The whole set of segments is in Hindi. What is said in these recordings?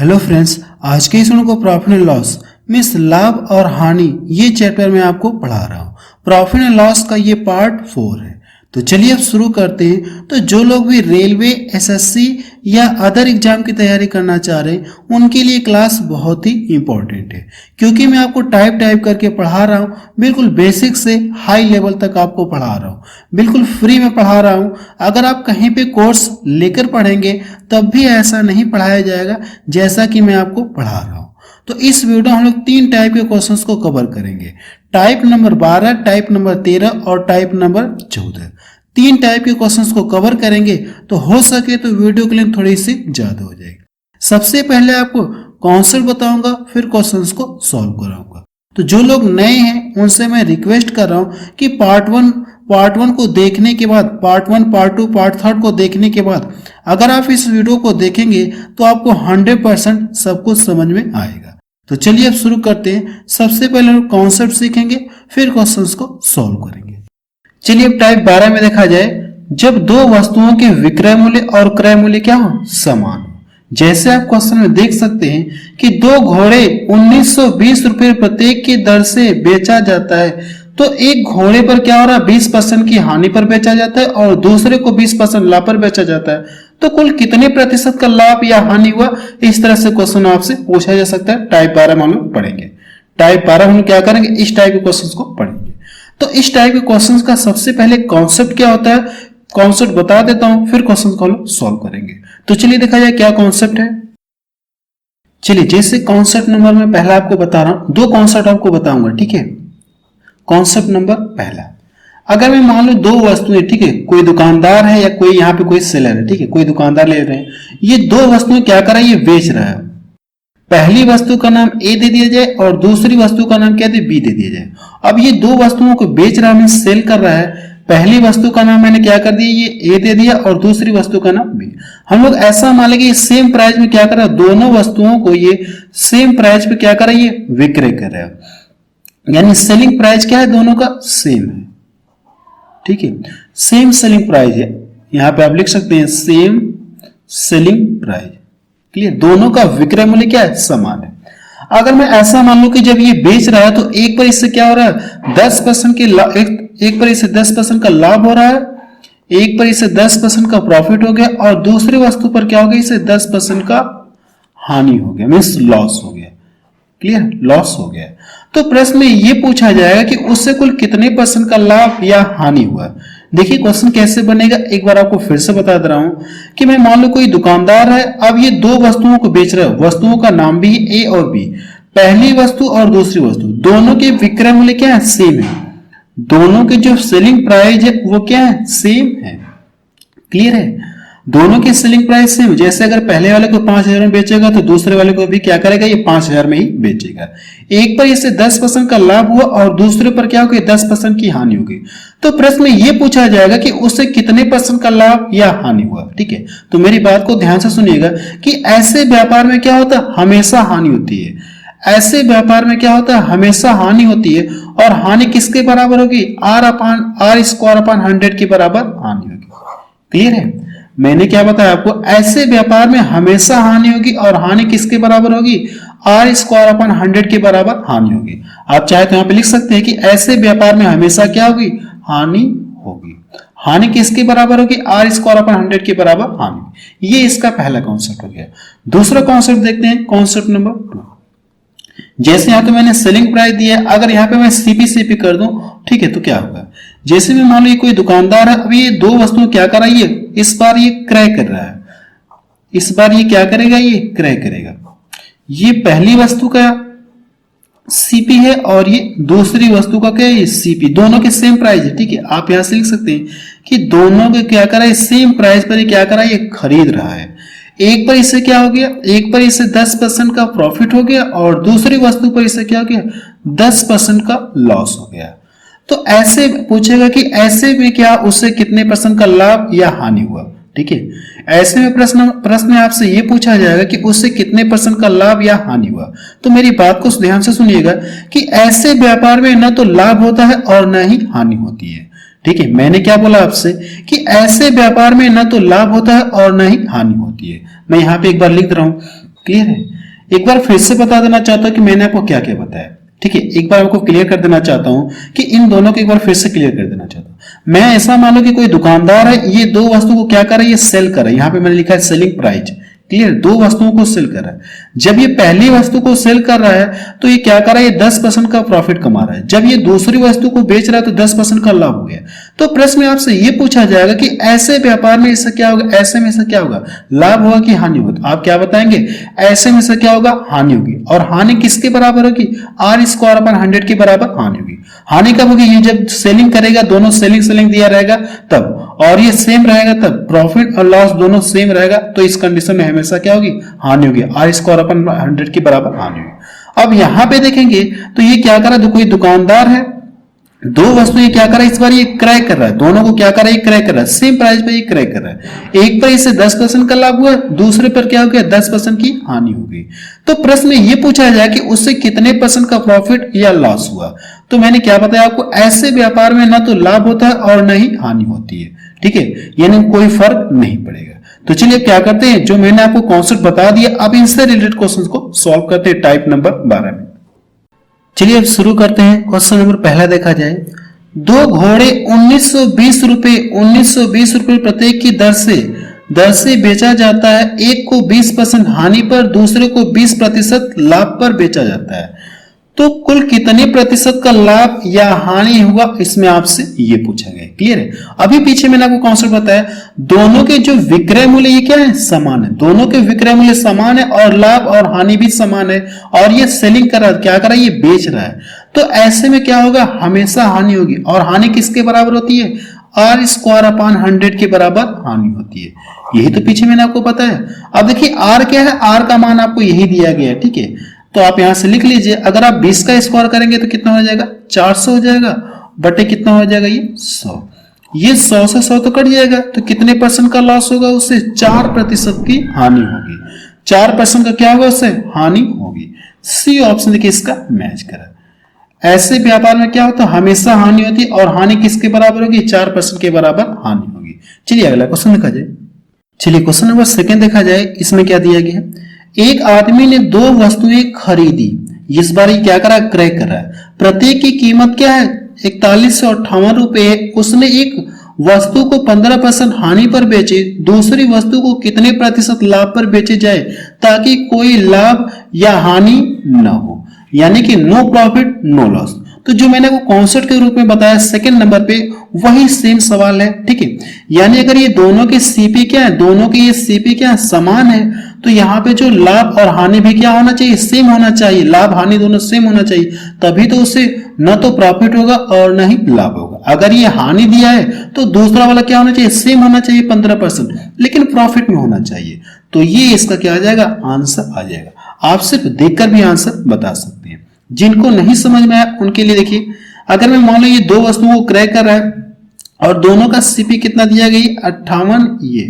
हेलो फ्रेंड्स, आज के इस वीडियो को प्रॉफिट एंड लॉस मीन्स लाभ और हानि ये चैप्टर में आपको पढ़ा रहा हूँ। प्रॉफिट एंड लॉस का ये पार्ट 4 है। तो चलिए अब शुरू करते हैं। तो जो लोग भी रेलवे, एसएससी या अदर एग्जाम की तैयारी करना चाह रहे हैं उनके लिए क्लास बहुत ही इंपॉर्टेंट है, क्योंकि मैं आपको टाइप करके पढ़ा रहा हूँ। बिल्कुल बेसिक से हाई लेवल तक आपको पढ़ा रहा हूँ, बिल्कुल फ्री में पढ़ा रहा हूँ। अगर आप कहीं पे कोर्स लेकर पढ़ेंगे तब भी ऐसा नहीं पढ़ाया जाएगा जैसा कि मैं आपको पढ़ा रहा हूँ। तो इस वीडियो हम लोग 3 टाइप के क्वेश्चंस को कवर करेंगे। टाइप नंबर 12, टाइप नंबर 13 और टाइप नंबर 14। 3 टाइप के क्वेश्चंस को कवर करेंगे, तो हो सके तो वीडियो की लेंथ थोड़ी सी ज्यादा हो जाएगी। सबसे पहले आपको कॉन्सेप्ट बताऊंगा, फिर क्वेश्चंस को सॉल्व कराऊंगा। तो जो लोग नए हैं उनसे मैं रिक्वेस्ट कर रहा हूं कि पार्ट वन को देखने के बाद, पार्ट 1, पार्ट 2, पार्ट 3 को देखने के बाद अगर आप इस वीडियो को देखेंगे तो आपको 100% सब कुछ समझ में आएगा। तो चलिए अब शुरू करते हैं। सबसे पहले हम कॉन्सेप्ट सीखेंगे, फिर क्वेश्चंस को सॉल्व करेंगे। चलिए अब टाइप 12 में देखा जाए, जब दो वस्तुओं के विक्रय मूल्य और क्रय मूल्य क्या हो, समान हो। जैसे आप क्वेश्चन में देख सकते हैं कि 2 घोड़े 1920 रुपए प्रत्येक की दर से बेचा जाता है, तो एक घोड़े पर क्या हो रहा है, 20% की हानि पर बेचा जाता है और दूसरे को 20% लाभ पर बेचा जाता है। तो कुल कितने प्रतिशत का लाभ या हानि हुआ, इस तरह से क्वेश्चन आपसे पूछा जा सकता है। टाइप 12 में हम लोग पढ़ेंगे। टाइप 12 हम क्या करेंगे, इस टाइप के क्वेश्चन को पढ़ेंगे। तो इस टाइप के क्वेश्चन का सबसे पहले कॉन्सेप्ट क्या होता है, कॉन्सेप्ट बता देता हूं, फिर क्वेश्चन को हम सॉल्व करेंगे। तो चलिए देखा जाए क्या कॉन्सेप्ट है। चलिए जैसे कॉन्सेप्ट नंबर में पहला आपको बता रहा हूं, 2 कॉन्सेप्ट आपको बताऊंगा, ठीक है। कॉन्सेप्ट नंबर पहला, अगर मैं मान लो 2 वस्तुएं, ठीक है, कोई दुकानदार है या कोई यहाँ पे कोई सेलर है, ठीक है, कोई दुकानदार ले रहे हैं। ये 2 वस्तुएं क्या कर रहा है, ये बेच रहा है। पहली वस्तु का नाम ए दे दिया जाए और दूसरी वस्तु का नाम क्या दे, बी दे दिया जाए। अब ये 2 वस्तुओं को बेच रहा है, सेल कर रहा है। पहली वस्तु का नाम मैंने क्या कर दिया, ये ए दे दिया और दूसरी वस्तु का नाम बी। हम लोग ऐसा मान लेंगे सेम प्राइस में क्या कर रहा है, दोनों वस्तुओं को ये सेम प्राइस पे क्या कर रहा है, ये विक्रय कर रहा है। यानी सेलिंग प्राइस क्या है, दोनों का सेम है, ठीक है, सेम सेलिंग प्राइस है। यहां पे आप लिख सकते हैं सेम सेलिंग प्राइस, क्लियर। दोनों का विक्रय मूल्य क्या है, समान है। अगर मैं ऐसा मान लूं कि जब ये बेच रहा है तो एक पर इससे क्या हो रहा है, 10% के एक पर इससे 10% का लाभ हो रहा है, एक पर इससे 10% का प्रॉफिट हो गया और दूसरी वस्तु पर क्या हो गया, इससे 10% का हानि हो गया, मीन्स लॉस हो गया, क्लियर, लॉस हो गया। तो प्रश्न में ये पूछा जाएगा कि उससे कुल कितने % का लाभ या हानि हुआ। देखिए क्वेश्चन कैसे बनेगा, एक बार आपको फिर से बता दे रहा हूं कि मैं मान लो कोई दुकानदार है। अब ये 2 वस्तुओं को बेच रहा है, वस्तुओं का नाम भी है ए और बी। पहली वस्तु और दूसरी वस्तु दोनों के विक्रय मूल्य क्या है, सेम है। दोनों के जो सेलिंग प्राइस है वो क्या है, सेम है, क्लियर है। दोनों की सेलिंग प्राइस सेम। जैसे अगर पहले वाले को 5000 में बेचेगा तो दूसरे वाले को भी क्या करेगा, ये 5000 में ही बेचेगा। एक पर इससे 10% का लाभ हुआ और दूसरे पर क्या होगा, 10% की हानि होगी। तो प्रश्न में ये पूछा जाएगा कि उससे कितने % का लाभ या हानि हुआ, ठीक है। तो मेरी बात को ध्यान से सुनिएगा कि ऐसे व्यापार में क्या होता है, हमेशा हानि होती है। ऐसे व्यापार में क्या होता है, हमेशा हानि होती है। और हानि किसके बराबर होगी, R स्क्वायर अपॉन 100 के बराबर हानि होगी, क्लियर है। मैंने क्या बताया आपको, ऐसे व्यापार में हमेशा हानि होगी और हानि किसके बराबर होगी, R स्क्वायर अपॉन 100 के बराबर हानि होगी। आप चाहे तो यहां पे लिख सकते हैं कि ऐसे व्यापार में हमेशा क्या होगी, हानि होगी। हानि किसके बराबर होगी, R स्क्वायर अपॉन 100 के बराबर हानि। ये इसका पहला कॉन्सेप्ट हो गया। दूसरा कॉन्सेप्ट देखते हैं, कॉन्सेप्ट नंबर 2। जैसे यहां तो मैंने सेलिंग प्राइस दिया है, अगर यहां पे मैं सीपी कर दूं, ठीक है, तो क्या होगा। जैसे मैं मान लो ये कोई दुकानदार है, अभी ये 2 वस्तुएं क्या कर रही है, इस बार ये क्रय कर रहा है, इस बार ये क्या करेगा, ये क्रय करेगा। ये पहली वस्तु का सीपी है और ये दूसरी वस्तु का क्या है, ये सीपी। दोनों के सेम प्राइस है, ठीक है। आप यहां से लिख सकते हैं कि दोनों के क्या कर रहा है, सेम प्राइस पर ये क्या कर रहा है, ये खरीद रहा है। एक पर इससे क्या हो गया, एक पर इससे 10% का प्रॉफिट हो गया और दूसरी वस्तु पर इससे क्या हो गया, 10% का लॉस हो गया। तो ऐसे पूछेगा कि ऐसे में क्या उससे कितने % का लाभ या हानि हुआ, ठीक है। ऐसे में प्रश्न आपसे ये पूछा जाएगा कि उससे कितने % का लाभ या हानि हुआ। तो मेरी बात को ध्यान से सुनिएगा कि ऐसे व्यापार में न तो लाभ होता है और न ही हानि होती है, ठीक है। मैंने क्या बोला आपसे कि ऐसे व्यापार में न तो लाभ होता है और न ही हानि होती है। मैं यहां पे एक बार लिख रहा हूं क्लियर है? एक बार फिर से बता देना चाहता हूं कि मैंने आपको क्या क्या बताया। ठीक है, एक बार आपको क्लियर कर देना चाहता हूं कि इन दोनों को एक बार फिर से क्लियर कर देना चाहता हूं। मैं ऐसा मान लो कि कोई दुकानदार है, ये दो वस्तु को क्या कर रहा है, ये सेल कर रहा है। यहां पे मैंने लिखा है सेलिंग प्राइस। क्लियर, दो वस्तुओं को सेल कर रहा है। जब ये पहली वस्तु को सेल कर रहा है तो ये क्या कर रहा है, ये 10% का प्रॉफिट कमा रहा है। जब ये दूसरी वस्तु को बेच रहा है तो 10% का लाभ हो गया। तो प्रश्न में आपसे ये पूछा जाएगा कि ऐसे व्यापार में इससे क्या होगा, ऐसे में इससे क्या होगा, लाभ होगा कि हानि होगा? तो आप क्या बताएंगे, ऐसे में से क्या होगा, हानि होगी। और हानि किसके बराबर होगी, आर स्क्वायर अपन 100 के बराबर हानि होगी। हानि कब होगी, ये जब सेलिंग करेगा, दोनों सेलिंग दिया रहेगा तब, और ये सेम रहेगा तब। प्रॉफिट और लॉस दोनों सेम रहेगा तो इस कंडीशन में हमेशा क्या होगी, हानि होगी। आर स्क्वायर अपन 100 के बराबर हानि होगी। अब यहां पे देखेंगे तो ये क्या कर रहा है, कोई दुकानदार है, दो वस्तुएं क्या कर रहा है, इस बार ये क्रय कर रहा है, दोनों को क्या कर रहा है, क्रय कर रहा है, सेम प्राइस पे ये क्रय कर रहा है। एक पर इससे 10% का लाभ हुआ, दूसरे पर क्या हो गया, 10% की हानि हो गई। तो प्रश्न में ये पूछा जाए कि उससे कितने % का प्रॉफिट या लॉस हुआ। तो मैंने क्या बताया आपको, ऐसे व्यापार में ना तो लाभ होता है और ना ही हानि होती है। ठीक है, यानी कोई फर्क नहीं पड़ेगा। तो चलिए क्या करते हैं, जो मैंने आपको कॉन्सेप्ट बता दिया, अब इनसे रिलेटेड क्वेश्चन को सॉल्व करते हैं टाइप नंबर 12 में। चलिए अब शुरू करते हैं। क्वेश्चन नंबर पहला देखा जाए, दो घोड़े 1920 रुपए प्रत्येक की दर से बेचा जाता है। एक को 20% हानि पर, दूसरे को 20% लाभ पर बेचा जाता है। तो कुल कितने प्रतिशत का लाभ या हानि हुआ, इसमें आपसे ये पूछा गया। क्लियर है? अभी पीछे मैंने आपको कॉन्सेप्ट बताया, दोनों के जो विक्रय मूल्य ये क्या है, समान है। दोनों के विक्रय मूल्य समान है और लाभ और हानि भी समान है। और ये सेलिंग कर रहा है, क्या कर रहा है, ये बेच रहा है। तो ऐसे में क्या होगा, हमेशा हानि होगी। और हानि किसके बराबर होती है, आर स्क्वायर अपॉन 100 के बराबर हानि होती है। यही तो पीछे मैंने आपको बताया। अब देखिए आर क्या है, आर का मान आपको यही दिया गया है। ठीक है, तो आप यहां से लिख लीजिए, अगर आप 20 का स्क्वायर करेंगे तो कितना हो जाएगा, 400 हो जाएगा, बटे कितना हो जाएगा, ये 100। ये 100 से 100 तो कट जाएगा, तो कितने % का लॉस होगा, उससे 4% की हानि होगी। 4% का क्या होगा, उससे हानि होगी। सी ऑप्शन देखिए इसका मैच करा। ऐसे व्यापार में क्या होता है, हमेशा हानि होती है। और हानि किसके बराबर होगी, 4% के बराबर हानि होगी। चलिए अगला क्वेश्चन देखा जाए। चलिए क्वेश्चन नंबर सेकंड देखा जाए। इसमें क्या दिया गया है, एक आदमी ने दो वस्तुएं खरीदी। इस बार ये क्या कर रहा है, क्रय कर रहा है। प्रत्येक की कीमत क्या है, 4158 रुपए। उसने एक वस्तु को 15% हानि पर बेचे, दूसरी वस्तु को कितने % लाभ पर बेचे जाए ताकि कोई लाभ या हानि न हो, यानी कि नो प्रॉफिट नो लॉस। तो जो मैंने वो कॉन्सेप्ट के रूप में बताया सेकंड नंबर पे, वही सेम सवाल है। ठीक है, यानी अगर ये दोनों के सीपी क्या है, दोनों के ये सीपी क्या है, समान है, तो यहाँ पे जो लाभ और हानि भी क्या होना चाहिए, सेम होना चाहिए। लाभ हानि दोनों सेम होना चाहिए, तभी तो उससे न तो प्रॉफिट होगा और न ही लाभ होगा। अगर ये हानि दिया है तो दूसरा वाला क्या होना चाहिए, सेम होना चाहिए 15%, लेकिन प्रॉफिट में होना चाहिए। तो ये इसका क्या आ जाएगा, आंसर आ जाएगा। आप सिर्फ देखकर भी आंसर बता सकते हैं। जिनको नहीं समझ में आया उनके लिए देखिए, अगर मैं मान लो ये दो वस्तुओं को क्रय कर रहा है और दोनों का सीपी कितना दिया गया, 58, ये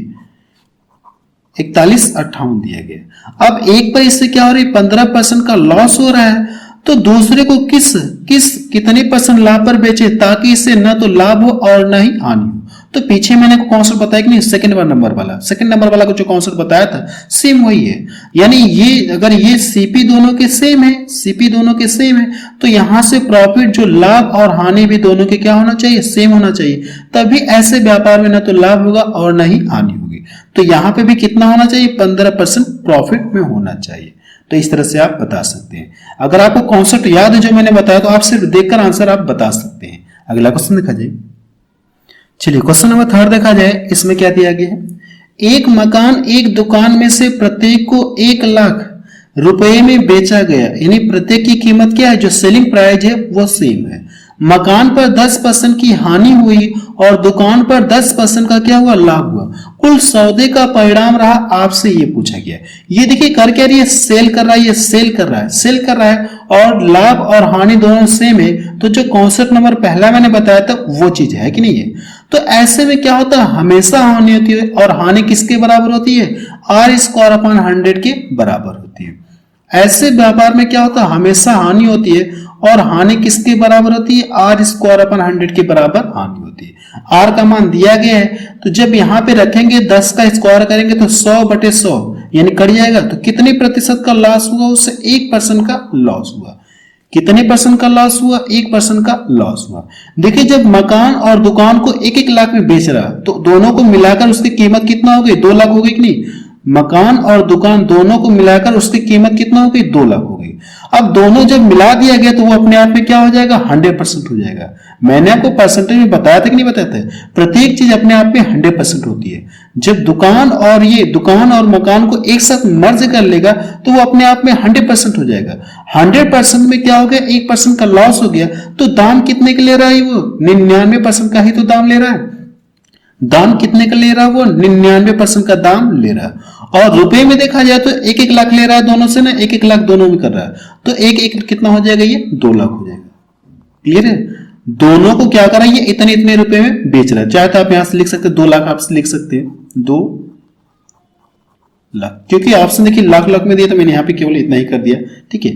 4158 दिया गया। अब एक पर इससे क्या हो रही है, 15% का लॉस हो रहा है, तो दूसरे को कितने % लाभ पर बेचे ताकि इससे न तो लाभ हो और न ही हानि हो। तो पीछे मैंने को कॉन्सेप्ट बताया कि नहीं, सेकंड नंबर वाला को जो कॉन्सेप्ट बताया था सेम वही है। यानी ये अगर ये सीपी दोनों के सेम है, तो यहां से प्रॉफिट जो लाभ और हानि भी दोनों के क्या होना चाहिए, सेम होना चाहिए। तभी ऐसे व्यापार में न तो लाभ होगा और न ही हानि होगी। तो यहां पे भी कितना होना चाहिए, 15% प्रॉफिट में होना चाहिए। तो इस तरह से आप बता सकते हैं। अगर आपको कॉन्सेप्ट याद है जो मैंने बताया, तो आप सिर्फ देखकर आंसर आप बता सकते हैं। अगला क्वेश्चन देखा जाए। चलिए क्वेश्चन नंबर थर्ड देखा जाए। इसमें क्या दिया गया है, एक मकान एक दुकान में से प्रत्येक को 1 लाख रुपए में बेचा गया, यानी प्रत्येक की कीमत क्या है, जो सेलिंग प्राइस है वो सेम है। मकान पर 10% की हानि हुई और दुकान पर 10% का क्या हुआ, लाभ हुआ। कुल सौदे का परिणाम रहा, आपसे ये पूछा गया। ये देखिए कर क्या रही है, सेल कर रहा है, ये सेल कर रहा है और लाभ और हानि दोनों सेम है। तो जो कॉन्सेप्ट नंबर पहला मैंने बताया था वो चीज है कि नहीं है। तो ऐसे में क्या होता है, हमेशा हानि होती है और हानि किसके बराबर होती है, आर स्क्वायर अपॉन 100 के बराबर होती है। ऐसे व्यापार में क्या होता है, हमेशा हानि होती है और हानि किसके बराबर होती है, आर स्क्वायर अपन 100 के बराबर हानि होती है। आर का मान दिया गया है, तो जब यहाँ पे रखेंगे 10 का स्क्वायर करेंगे तो 100/100 यानी कट जाएगा, तो कितने प्रतिशत का लॉस हुआ, उससे 1% का लॉस हुआ। कितने परसेंट का लॉस हुआ, 1% का लॉस हुआ। देखिए जब मकान और दुकान को 1-1 लाख में बेच रहा तो दोनों को मिलाकर उसकी कीमत कितना हो गई, 2 लाख हो गई कि नहीं। मकान और दुकान दोनों को मिलाकर उसकी कीमत कितना हो गई, 2 लाख हो गई। अब दोनों जब मिला दिया गया तो वो अपने आप में क्या हो जाएगा, 100% हो जाएगा। मैंने आपको परसेंटेज में बताया था कि नहीं बताया था, प्रत्येक चीज अपने आप में 100% होती है। जब दुकान और मकान को एक साथ मर्ज कर लेगा तो वो अपने आप में 100% हो जाएगा। 100% में क्या हो गया, 1% का लॉस हो गया, तो दाम कितने का ले रहा है वो, 99% का ही तो दाम ले रहा है। दाम कितने का ले रहा है वो, 99% का दाम ले रहा है। और रुपए में देखा जाए तो 1-1 लाख ले रहा है दोनों से ना, 1-1 लाख दोनों में कर रहा है, तो 1-1 कितना हो जाएगा, ये 2 लाख हो जाएगा। क्लियर है, दोनों को क्या करा, ये इतने इतने रुपए में बेच रहा है। चाहे तो आप यहां से लिख सकते हैं 2 लाख, आप लिख सकते हैं 2 लाख, क्योंकि ऑप्शन देखिए लाख लाख में दिया तो मैंने यहां पे केवल इतना ही कर दिया। ठीक है,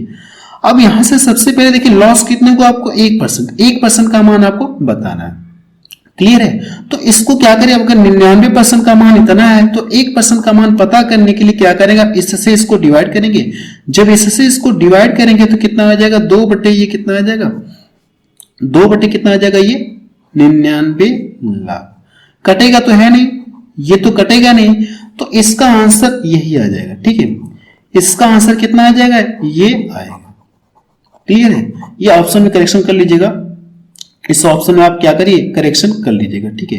अब यहां से सबसे पहले देखिए लॉस कितने को, आपको 1% का मान आपको बताना है। क्लियर है, तो इसको क्या करें, अगर 99% का मान इतना है तो 1% का मान पता करने के लिए क्या करेंगे, आप इससे इसको डिवाइड करेंगे। जब इससे इसको डिवाइड करेंगे तो कितना आ जाएगा, 2 ये कितना आ जाएगा, 2 कितना आ जाएगा, ये 99 लाख। कटेगा तो है नहीं, ये तो कटेगा नहीं, तो इसका आंसर यही आ जाएगा। ठीक है, इसका आंसर कितना आ जाएगा, ये आएगा। क्लियर है, ये ऑप्शन में करेक्शन कर लीजिएगा, इस ऑप्शन में आप क्या करिए, करेक्शन कर लीजिएगा। ठीक है,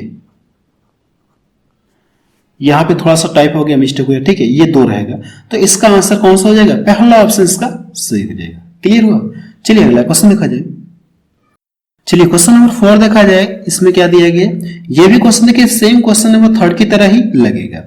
यहां पे थोड़ा सा टाइप हो गया, मिस्टेक हो गया। ठीक है, ये 2 रहेगा, तो इसका आंसर कौन सा हो जाएगा, पहला ऑप्शन इसका सही हो जाएगा। क्लियर हुआ, चलिए अगला क्वेश्चन देखा जाए। चलिए क्वेश्चन नंबर 4 देखा जाए, इसमें क्या दिया गया, ये भी क्वेश्चन देखिए सेम क्वेश्चन नंबर 3 की तरह ही लगेगा।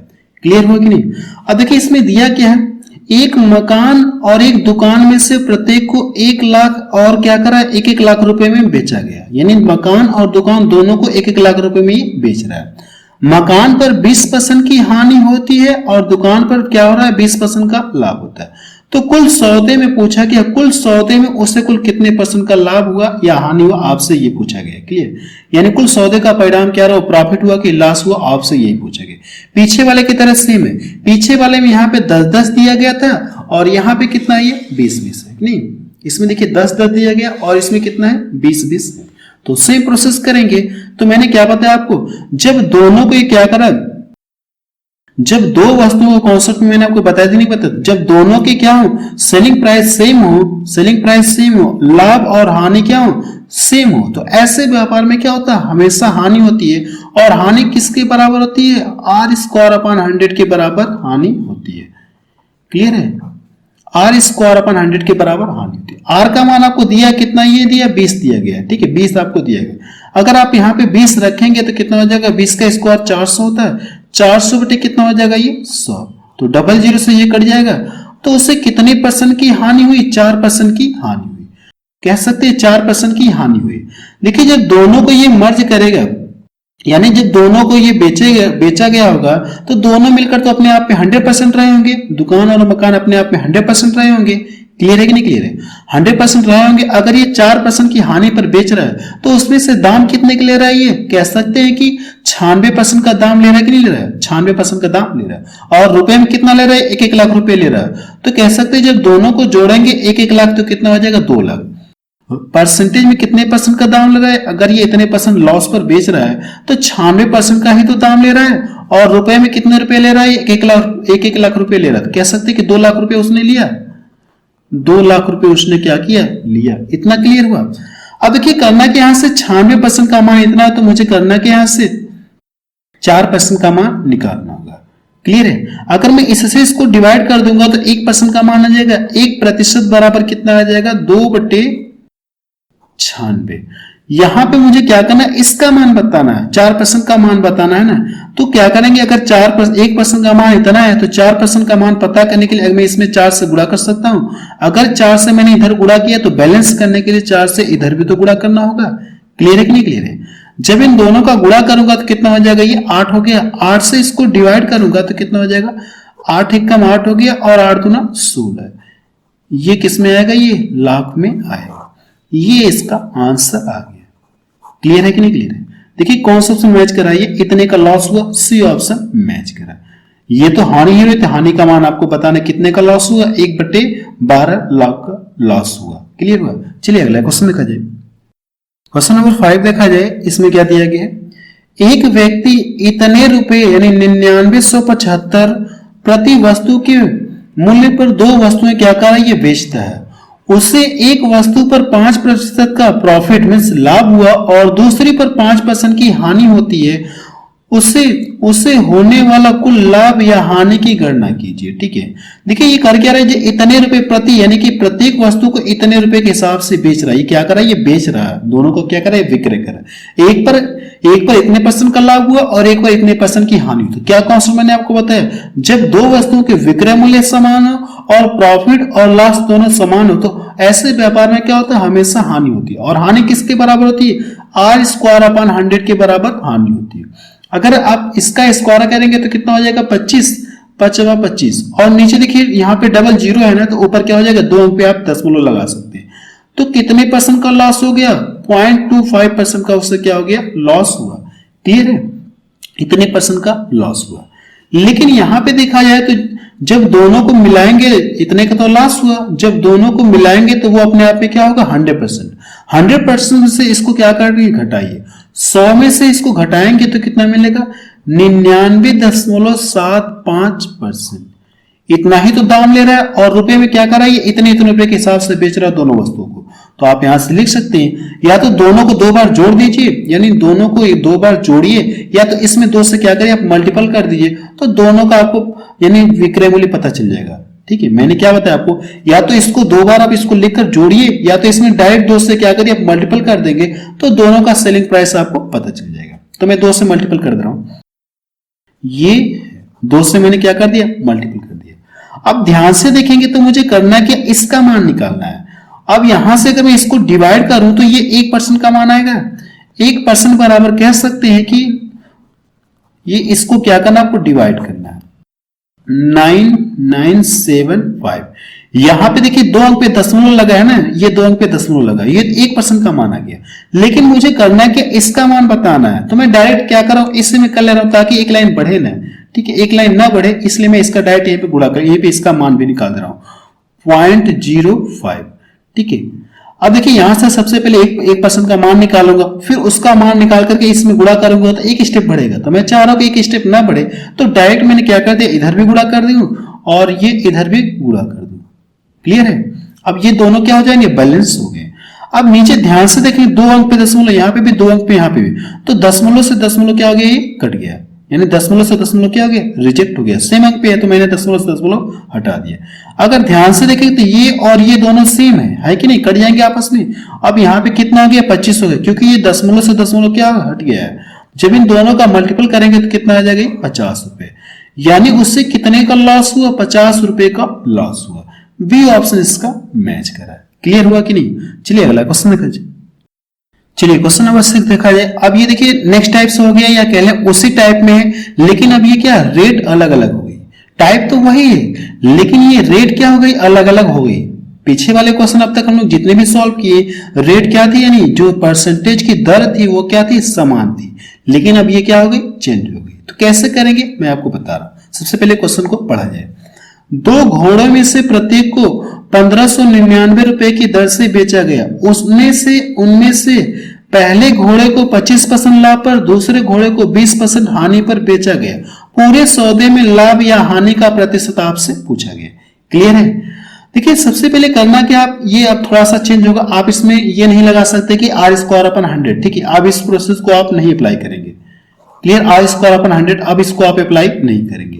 क्लियर हुआ कि नहीं। अब देखिए इसमें दिया क्या है, एक मकान और एक दुकान में से प्रत्येक को 1 लाख और क्या करा, 1-1 लाख रुपए में बेचा गया, यानी मकान और दुकान दोनों को 1-1 लाख रुपए में ही बेच रहा है। मकान पर 20% की हानि होती है और दुकान पर क्या हो रहा है, 20% का लाभ होता है। तो कुल सौदे में पूछा गया, कुल सौदे में उससे कुल कितने % का लाभ हुआ या हानि हुआ, आपसे ये पूछा गया। क्लियर, यानी कुल सौदे का परिणाम क्या रहा, प्रॉफिट हुआ कि लॉस हुआ, आपसे यही पूछा गया। पीछे वाले की तरह सेम है, पीछे वाले में यहाँ पे 10-10 दिया गया था और यहाँ पे कितना है, ये 20-20 है। नहीं, इसमें देखिए 10-10 दिया गया और इसमें कितना है, 20-20 है। तो सेम प्रोसेस करेंगे। तो मैंने क्या बताया आपको, जब दोनों को ये क्या करा, जब दो वस्तुओं का कॉन्सेप्ट में मैंने आपको बताया नहीं पता, जब दोनों के क्या हो, सेलिंग प्राइस सेम हो, लाभ और हानि क्या हो, सेम हो, तो ऐसे व्यापार में क्या होता है, हमेशा हानि होती है। और हानि किसके बराबर होती है, R² 100 के बराबर हानि होती है। क्लियर है, R² 100 के बराबर हानि होती है। R का मान आपको दिया कितना, ये दिया 20 दिया गया। ठीक है, 20 आपको दिया गया। अगर आप यहाँ पे 20 रखेंगे तो कितना हो जाएगा, 20 का स्क्वायर 400 होता है, 400 बटे कितना हो जाएगा, ये 100, तो 00 से ये कट जाएगा। तो उससे कितने % की हानि हुई, 4% की हानि हुई। कह सकते हैं 4% की हानि हुई। देखिए जब दोनों को ये मर्ज करेगा, यानी जब दोनों को ये बेचा गया होगा तो दोनों मिलकर तो अपने आप में 100% रहे होंगे, दुकान और मकान अपने आप में 100% रहे होंगे। क्लियर है कि नहीं क्लियर है, 100% रहे होंगे। अगर ये 4% की हानि पर बेच रहा है तो उसमें से दाम कितने के ले रहा है, ये कह सकते हैं कि 96% का दाम ले रहा है कि नहीं ले रहा है, 96% का दाम ले रहा है। और रुपए में कितना ले रहा है, 1-1 लाख रुपए ले रहा है। तो कह सकते हैं जब दोनों को जोड़ेंगे 1-1 लाख तो कितना हो जाएगा, 2 लाख। परसेंटेज में कितने % का दाम ले रहा है, अगर ये इतने % लॉस पर बेच रहा है तो 96% का ही तो दाम ले रहा है। और रुपए में कितने रुपए ले रहा है, 1-1 लाख रुपए ले रहा है। तो कह सकते हैं कि 2 लाख रुपए उसने लिया, 2 लाख रुपए उसने क्या किया, लिया। इतना क्लियर हुआ। अब देखिए करना के यहां से 96% का मान इतना है, तो मुझे करना के यहां से 4% का मान निकालना होगा। क्लियर है, अगर मैं इससे इसको डिवाइड कर दूंगा तो 1% का मान आ जाएगा, 1% बराबर कितना आ जाएगा, 2/96। यहां पे मुझे क्या करना है, इसका मान बताना है, 4% का मान बताना है ना। तो क्या करेंगे, अगर 1% का मान इतना है तो 4% का मान पता करने के लिए मैं इसमें 4 से गुणा कर सकता हूं। अगर 4 से मैंने इधर गुणा किया तो बैलेंस करने के लिए 4 से इधर भी तो गुणा करना होगा। क्लियर है कि नहीं क्लियर है। जब इन दोनों का गुणा करूंगा तो कितना हो जाएगा, ये 8 हो गया। 8 से इसको डिवाइड करूंगा तो कितना हो जाएगा, 8 एकम 8 हो गया और 8 दूना 16। ये किस में आएगा, ये लाख में आएगा। ये इसका आंसर आ गया। क्लियर है कि नहीं क्लियर है? देखिए कौन सा ऑप्शन मैच करा, ये इतने का लॉस हुआ, सी ऑप्शन मैच करा। ये तो हानि ही हुई, तो हानि का मान आपको बताना कितने का लॉस हुआ, 1/12 लाख का लॉस हुआ। क्लियर हुआ? चलिए अगला क्वेश्चन देखा जाए। क्वेश्चन नंबर 5 देखा जाए, इसमें क्या दिया गया है, एक व्यक्ति इतने रुपए यानी 9975 प्रति वस्तु के मूल्य पर दो वस्तुएं क्या कर रहा है, ये बेचता है। उसे एक वस्तु पर 5% का प्रॉफिट मीन्स लाभ हुआ और दूसरी पर 5% की हानि होती है। उसे होने वाला कुल लाभ या हानि की गणना कीजिए। ठीक है, देखिए ये कर क्या रहा है, इतने रुपए प्रति यानी कि प्रत्येक वस्तु को इतने रुपए के हिसाब से बेच रहा है। ये क्या कर रहा है, ये बेच रहा है, दोनों को क्या कर रहा है, विक्रय कर रहा है। एक पर इतने % का लाभ हुआ और एक पर इतने % की हानि हुई। तो क्या कॉन्सेप्ट मैंने आपको बताया, जब दो वस्तुओं के विक्रय मूल्य समान हो और प्रॉफिट और लॉस दोनों समान हो तो ऐसे व्यापार में क्या होता है, हमेशा हानि होती है। और हानि किसके बराबर होती है, R² 100 के बराबर हानि होती है। अगर आप इसका स्क्वायर करेंगे तो कितना हो जाएगा, 25, 5×25 और नीचे देखिए यहाँ पे डबल जीरो है ना, तो ऊपर क्या हो जाएगा, 2 अंक पे आप दशमलव लगा सकते हैं। तो कितने % का लॉस हो गया, 0.25% का उससे क्या हो गया, लॉस हुआ। क्लियर है, इतने % का लॉस हुआ। लेकिन यहां पे देखा जाए तो जब दोनों को मिलाएंगे, इतने का तो लॉस हुआ, जब दोनों को मिलाएंगे तो वो अपने आप में क्या होगा, 100%। 100% से इसको क्या करिए, घटाइए। 100 में से इसको घटाएंगे तो कितना मिलेगा, 99.75%। इतना ही तो दाम ले रहा है और रुपए में क्या कर रहा है, इतने इतने रुपए के हिसाब से बेच रहा है दोनों वस्तुओं को। तो आप यहां से लिख सकते हैं, या तो दोनों को 2 बार जोड़ दीजिए, यानी दोनों को 2 बार जोड़िए, या तो इसमें 2 से क्या करिए, आप मल्टीपल कर दीजिए, तो दोनों का आपको यानी विक्रय मूल्य पता चल जाएगा। ठीक है, मैंने क्या बताया आपको, या तो इसको 2 बार आप इसको लिखकर जोड़िए, या तो इसमें डायरेक्ट 2 से क्या करिए, आप मल्टीपल कर देंगे तो दोनों का सेलिंग प्राइस आपको पता चल जाएगा। तो मैं 2 से मल्टीपल कर दे रहा हूं, ये 2 से मैंने क्या कर दिया, मल्टीपल कर दिया। अब ध्यान से देखेंगे तो मुझे करना क्या, इसका मान निकालना है। अब यहां से अगर मैं इसको डिवाइड करूं तो ये 1% का मान आएगा। 1% बराबर कह सकते हैं कि ये इसको क्या करना, आपको डिवाइड करना है, 9975। यहां पे देखिए 2 अंक पे दशमलव लगा है ना, ये 2 अंक पे दशमलव लगा, ये 1% का मान आ गया। लेकिन मुझे करना है कि इसका मान बताना है, तो मैं डायरेक्ट क्या कर रहा हूं, इससे मैं कर ले रहा हूं ताकि एक लाइन बढ़े ना। ठीक है, एक लाइन ना बढ़े, इसलिए मैं इसका डायरेक्ट यहीं पे गुणा कर, यहीं पे इसका मान भी निकाल दे रहा हूं, 0.05। ठीक है, अब देखिए यहां से सबसे पहले 1% का मान निकालूंगा, फिर उसका मान निकाल करके इसमें गुणा करूंगा तो एक स्टेप बढ़ेगा। तो मैं चाह रहा हूं कि एक स्टेप ना बढ़े, तो डायरेक्ट मैंने क्या कर दिया, इधर भी गुणा कर दूं और ये इधर भी गुणा कर दूं। क्लियर है, अब ये दोनों क्या हो जाएंगे, बैलेंस हो गए। अब नीचे ध्यान से देखिए 2 अंक पे दशमलव, यहाँ पे भी 2 अंक पे, यहाँ पे भी, तो दशमलव से दशमलव क्या हो गया, ये कट गया, यानी दशमलव से दशमलव क्या हो गया, रिजेक्ट हो गया। सेम अंक पे है तो मैंने दशमलव से दशमलव हटा दिया। अगर ध्यान से देखें तो ये और ये दोनों सेम है कि नहीं, कट जाएंगे आपस में। अब यहाँ पे कितना हो गया, 25 हो गया, क्योंकि ये दशमलव से दशमलव क्या हट गया है। जब इन दोनों का मल्टीपल करेंगे तो कितना आ जाएगा, 50 रुपए, यानी उससे कितने का लॉस हुआ, 50 रुपए का लॉस हुआ। बी ऑप्शन इसका मैच करा है। क्लियर हुआ कि नहीं? चलिए अगला क्वेश्चन देखा जाए। चलिए क्वेश्चन नंबर 6 देखा जाए। अब ये देखिए नेक्स्ट टाइप से हो गया, या कह लें उसी टाइप में है, लेकिन अब ये क्या, रेट अलग अलग हो गई। टाइप तो वही है लेकिन ये रेट क्या हो गई, अलग अलग हो गई। पीछे वाले क्वेश्चन अब तक हम लोग जितने भी सॉल्व किए, रेट क्या थी, यानी जो परसेंटेज की दर थी वो क्या थी, समान थी, लेकिन अब ये क्या हो गई, चेंज हो गई। तो कैसे करेंगे मैं आपको बता रहा हूं। सबसे पहले क्वेश्चन को पढ़ा जाए। 2 घोड़ों में से प्रत्येक को 1599 रुपए की दर से बेचा गया। उनमें से पहले घोड़े को 25% लाभ पर, दूसरे घोड़े को 20% हानि पर बेचा गया। पूरे सौदे में लाभ या हानि का प्रतिशत आपसे पूछा गया। क्लियर है? देखिए सबसे पहले करना कि आप ये अब थोड़ा सा चेंज होगा, आप इसमें ये नहीं लगा सकते कि R²/100। ठीक है, अब इस प्रोसेस को आप नहीं अप्लाई करेंगे। क्लियर, R²/100 अब इसको आप अप्लाई नहीं करेंगे।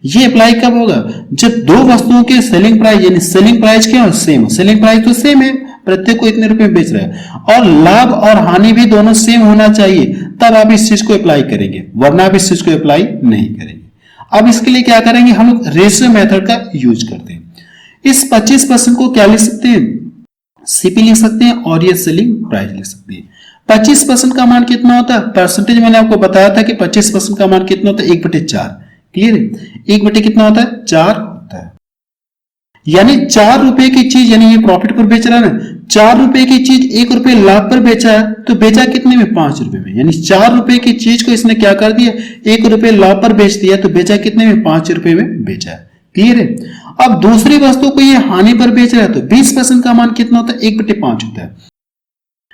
ये अप्लाई कब होगा, जब दो वस्तुओं के सेलिंग प्राइस, यानी सेलिंग प्राइस क्या है, सेम। सेलिंग प्राइस तो सेम है, प्रत्येक को इतने रुपए में बेच रहा है, और लाभ और हानि भी दोनों सेम होना चाहिए, तब आप इस चीज को अप्लाई करेंगे, वरना आप इस चीज को अप्लाई नहीं करेंगे। अब इसके लिए क्या करेंगे, हम लोग रेशियो मेथड का यूज करते हैं। इस 25% को क्या लिख सकते हैं, सीपी लिख सकते हैं, और ये सेलिंग प्राइस लिख सकते हैं। 25% का मान कितना होता है, परसेंटेज मैंने आपको बताया था कि 25% का मान कितना होता है, 1/4। क्लियर है, 1 कितना होता है, 4 होता है। यानी 4 रुपए की चीज, यानी ये प्रॉफिट पर बेच रहा है ना, ₹4 की चीज ₹1 लाभ पर बेचा है, तो बेचा कितने में? ₹5 में। यानी ₹4 की चीज को इसने क्या कर दिया? ₹1 लाभ पर बेच दिया, तो बेचा कितने में? ₹5 में बेचा है। क्लियर है? अब दूसरी वस्तु को ये हानि पर बेच रहा है, तो 20% का मान कितना होता है? 1/5 होता है।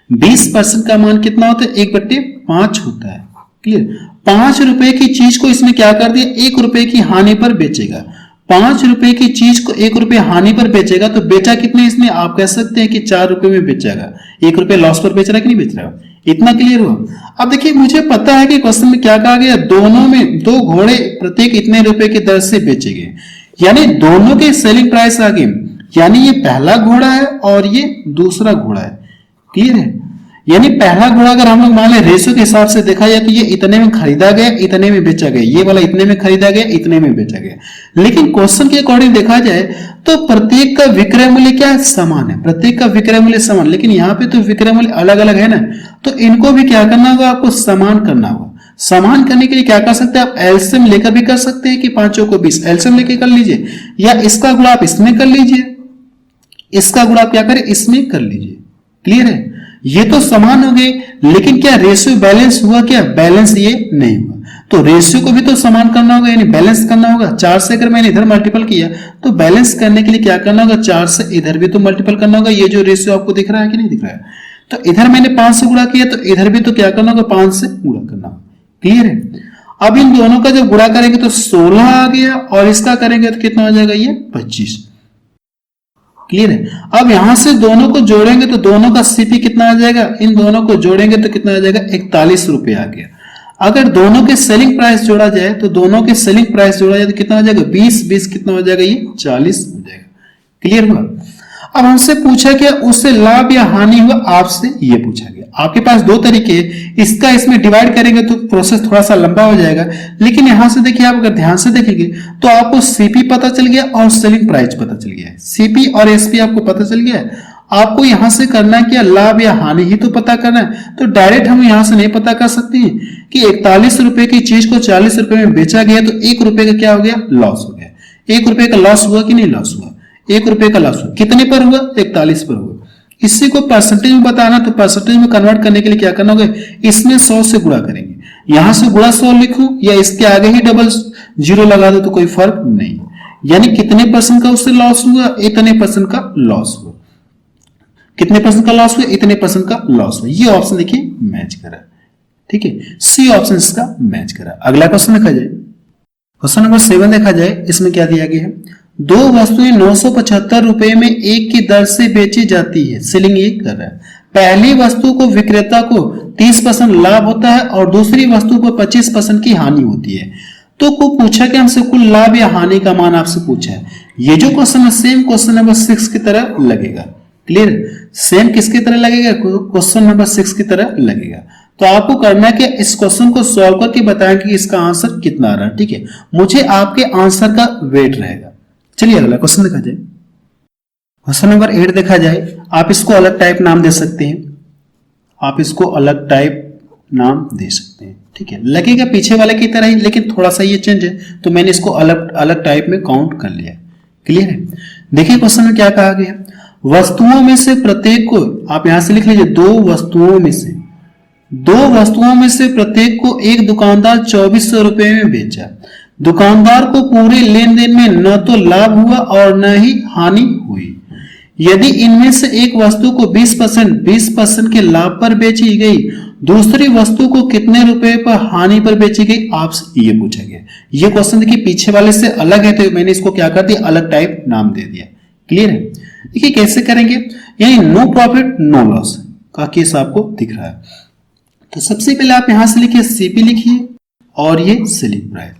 20% का मान कितना होता है? 1/5 होता है। क्लियर? ₹5 की चीज को इसने क्या कर दिया? ₹1 की हानि पर बेचेगा। ₹5 की चीज को ₹1 हानि पर बेचेगा, तो बेचा कितने इसने? आप कह सकते हैं कि ₹4 में बेचेगा। ₹1 लॉस पर बेच रहा है कि नहीं बेच रहा है? इतना क्लियर हुआ। अब देखिए, मुझे पता है कि क्वेश्चन में क्या कहा गया, दोनों में 2 घोड़े प्रत्येक इतने रुपए की दर से बेचे गए, यानी दोनों के सेलिंग प्राइस आ गए। यानी ये पहला घोड़ा है और ये दूसरा घोड़ा है। क्लियर है? यानी पहला घोड़ा अगर हम लोग मान लें रेशियो के हिसाब से देखा जाए, तो ये इतने में खरीदा गया, इतने में बेचा गया, ये वाला इतने में खरीदा गया, इतने में बेचा गया। लेकिन क्वेश्चन के अकॉर्डिंग देखा जाए तो प्रत्येक का विक्रय मूल्य क्या है? समान है। प्रत्येक का विक्रय मूल्य समान, लेकिन यहाँ पे तो विक्रय मूल्य अलग अलग है ना, तो इनको भी क्या करना होगा? आपको समान करना होगा। समान करने के लिए क्या कर सकते हैं आप? एलसीएम लेकर भी कर सकते हैं कि 5 को 20 एलसीएम लेके कर लीजिए, या इसका गुणा आप इसमें कर लीजिए, इसका गुणा आप क्या करें? इसमें कर लीजिए। क्लियर है? ये तो समान हो गए, लेकिन क्या रेशियो बैलेंस हुआ? क्या बैलेंस ये नहीं हुआ। तो रेशियो को भी तो समान करना होगा, यानी बैलेंस करना होगा। 4 से अगर मैंने इधर मल्टीपल किया, तो बैलेंस करने के लिए क्या करना होगा? 4 से इधर भी तो मल्टीपल करना होगा। ये जो रेशियो आपको दिख रहा है कि नहीं दिख रहा है, तो इधर मैंने 5 से गुणा किया, तो इधर भी तो क्या करना होगा? 5 से गुणा करना होगा। क्लियर है? अब इन दोनों का जब गुणा करेंगे तो 16 आ गया, और इसका करेंगे तो कितना हो जाएगा? ये 25। क्लियर है? अब यहां से दोनों को जोड़ेंगे तो दोनों का सीपी कितना आ जाएगा? इन दोनों को जोड़ेंगे तो कितना आ जाएगा? ₹41 आ गया। अगर दोनों के सेलिंग प्राइस जोड़ा जाए, तो दोनों के सेलिंग प्राइस जोड़ा जाए तो कितना हो जाएगा? 20 कितना हो जाएगा? ये 40 हो जाएगा। क्लियर हुआ? अब हमसे पूछा क्या? उससे लाभ या हानि हुआ? आपसे ये पूछा गया। आपके पास 2 तरीके, इसका इसमें डिवाइड करेंगे तो प्रोसेस थोड़ा सा लंबा हो जाएगा, लेकिन यहां से देखिए, आप अगर ध्यान से देखेंगे तो आपको सीपी पता चल गया और सेलिंग प्राइस पता चल गया है। सीपी और एसपी आपको पता चल गया है। आपको यहां से करना है क्या? लाभ या हानि ही तो पता करना है। तो डायरेक्ट हम यहां से नहीं पता कर सकते हैं कि ₹41 की चीज को ₹40 में बेचा गया, तो ₹1 का क्या हो गया? लॉस हो गया। ₹1 का लॉस हुआ कि नहीं लॉस हुआ? ₹1 का लॉस हुआ। कितने पर हुआ? 41 पर हुआ। इसी को परसेंटेज में बताना, तो परसेंटेज में कन्वर्ट करने के लिए क्या करना होगा? इसमें 100 से गुणा करेंगे। यहां से गुणा 100 लिखूं या इसके आगे ही डबल 0 लगा दो तो कोई फर्क नहीं। यानी कितने % का उससे लॉस हुआ? इतने % का लॉस हुआ। कितने % का लॉस हुआ? इतने % का लॉस हुआ। ये ऑप्शन देखिए मैच करा। ठीक है, सी ऑप्शन इसका मैच करा। अगला क्वेश्चन देखा जाए, क्वेश्चन नंबर 7 देखा जाए। इसमें क्या दिया गया है? 2 वस्तुएं ₹975 में 1 की दर से बेची जाती है। सेलिंग ये कर रहा है। पहली वस्तु को विक्रेता को 30% लाभ होता है और दूसरी वस्तु को 25% की हानि होती है। तो को पूछा कि हमसे कुल लाभ या हानि का मान आपसे पूछा है। ये जो क्वेश्चन है सेम क्वेश्चन नंबर 6 की तरह लगेगा। क्लियर? सेम किसकी तरह लगेगा? क्वेश्चन नंबर 6 की तरह लगेगा। तो आपको करना है कि इस क्वेश्चन को सॉल्व करके बताएं कि इसका आंसर कितना आ रहा है। ठीक है, मुझे आपके आंसर का वेट रहेगा। चलिए अगला क्वेश्चन देखा जाए। क्वेश्चन नंबर 8 देखा जाए। आप इसको अलग टाइप नाम दे सकते हैं, आप इसको अलग टाइप नाम दे सकते हैं। ठीक है, लगेगा पीछे वाले की तरह ही, लेकिन थोड़ा सा ये चेंज है, तो मैंने इसको अलग अलग टाइप में काउंट कर लिया। क्लियर है? देखिए क्वेश्चन में क्या कहा गया। वस्तुओं में से प्रत्येक को, आप यहां से लिख लीजिए, 2 वस्तुओं में से प्रत्येक को एक दुकानदार ₹2400 में बेचा। दुकानदार को पूरे लेन देन में न तो लाभ हुआ और न ही हानि हुई। यदि इनमें से एक वस्तु को 20% के लाभ पर बेची गई, दूसरी वस्तु को कितने रुपए पर हानि पर बेची गई, आपसे ये पूछा गया। ये क्वेश्चन देखिए पीछे वाले से अलग है, तो मैंने इसको क्या कर दिया? अलग टाइप नाम दे दिया। क्लियर है? देखिए कैसे करेंगे, यानी नो प्रॉफिट नो लॉस का केस आपको दिख रहा है। तो सबसे पहले आप यहां से लिखिए सीपी लिखिए, और ये सेलिंग प्राइस।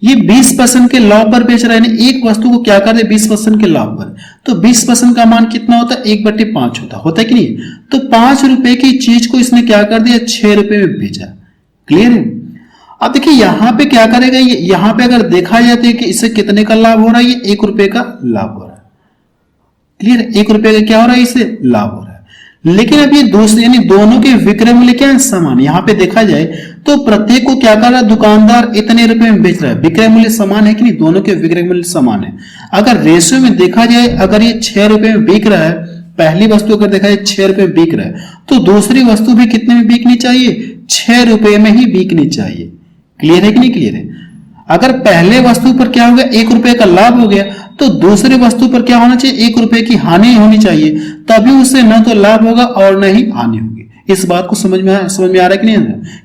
ये 20% के लाभ पर बेच रहा है, यानी एक वस्तु को क्या कर दे? 20% के लाभ पर। तो 20% का मान कितना होता है? 1/5 होता है कि नहीं? तो ₹5 की चीज को इसने क्या कर दिया? ₹6 में बेचा। क्लियर है? अब देखिए यहां पे क्या करेगा, यहां पे अगर देखा जाए तो कि इससे कितने का लाभ हो रहा है? ये ₹1 का लाभ हो रहा है। क्लियर है? ₹1 का क्या हो रहा है? इससे लाभ हो रहा है। लेकिन अब ये दूसरे, यानी दोनों के विक्रय मूल्य क्या है? समान। यहां पे देखा जाए तो प्रत्येक को क्या कर रहा है? दुकानदार इतने रुपए में बेच रहा है। विक्रय मूल्य समान है कि नहीं? दोनों के विक्रय मूल्य समान है। अगर रेशियो में देखा जाए, अगर ये ₹6 में बिक रहा है पहली वस्तु अगर देखा जाए 6 रुपए में बिक रहा है तो दूसरी वस्तु भी कितने में बिकनी चाहिए, 6 रुपए में ही बिकनी चाहिए। क्लियर है कि नहीं क्लियर है? अगर पहले वस्तु पर क्या हो गया, 1 रुपए का लाभ हो गया, तो दूसरी वस्तु पर क्या होना चाहिए, 1 रुपए की हानि होनी चाहिए, तभी उससे न तो लाभ होगा और न ही हानि होगी। इस बात को समझ में आ रहा है कि नहीं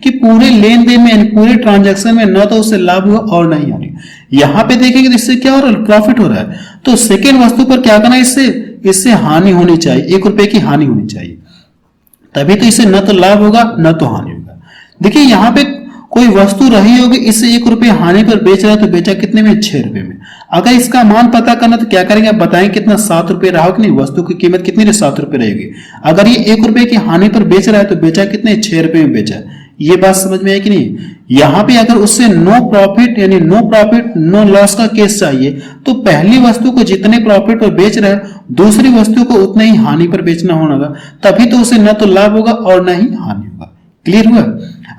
कि पूरे लेन देन में पूरे ट्रांजैक्शन में न तो उससे लाभ हुआ और न ही हानि। यहां पे देखेंगे तो इससे क्या हो रहा है, प्रॉफिट हो रहा है, तो सेकेंड वस्तु पर क्या करना है, इससे हानि होनी चाहिए, 1 रुपए की हानि होनी चाहिए, तभी तो इसे न तो लाभ होगा न तो हानि होगा। देखिए यहां पे कोई वस्तु रही होगी, इससे 1 रुपए हानि पर बेच रहा है, तो बेचा कितने में, 6 रुपए में। अगर इसका मान पता करना तो क्या करेंगे, आप बताएं कितना, 7 रुपए रहा कि नहीं, वस्तु की कीमत कितनी रही, 7 रुपए रहेगी। अगर ये 1 रुपए की हानि पर बेच रहा है तो बेचा कितने, 6 रुपए में बेचा। ये बात समझ में आई कि नहीं? यहां पे अगर उससे नो प्रॉफिट यानी नो प्रॉफिट नो लॉस का केस चाहिए तो पहली वस्तु को जितने प्रॉफिट पर बेच रहा है दूसरी वस्तु को उतने ही हानि पर बेचना होगा, तभी तो उसे न तो लाभ होगा और न ही हानि होगा। क्लियर हुआ?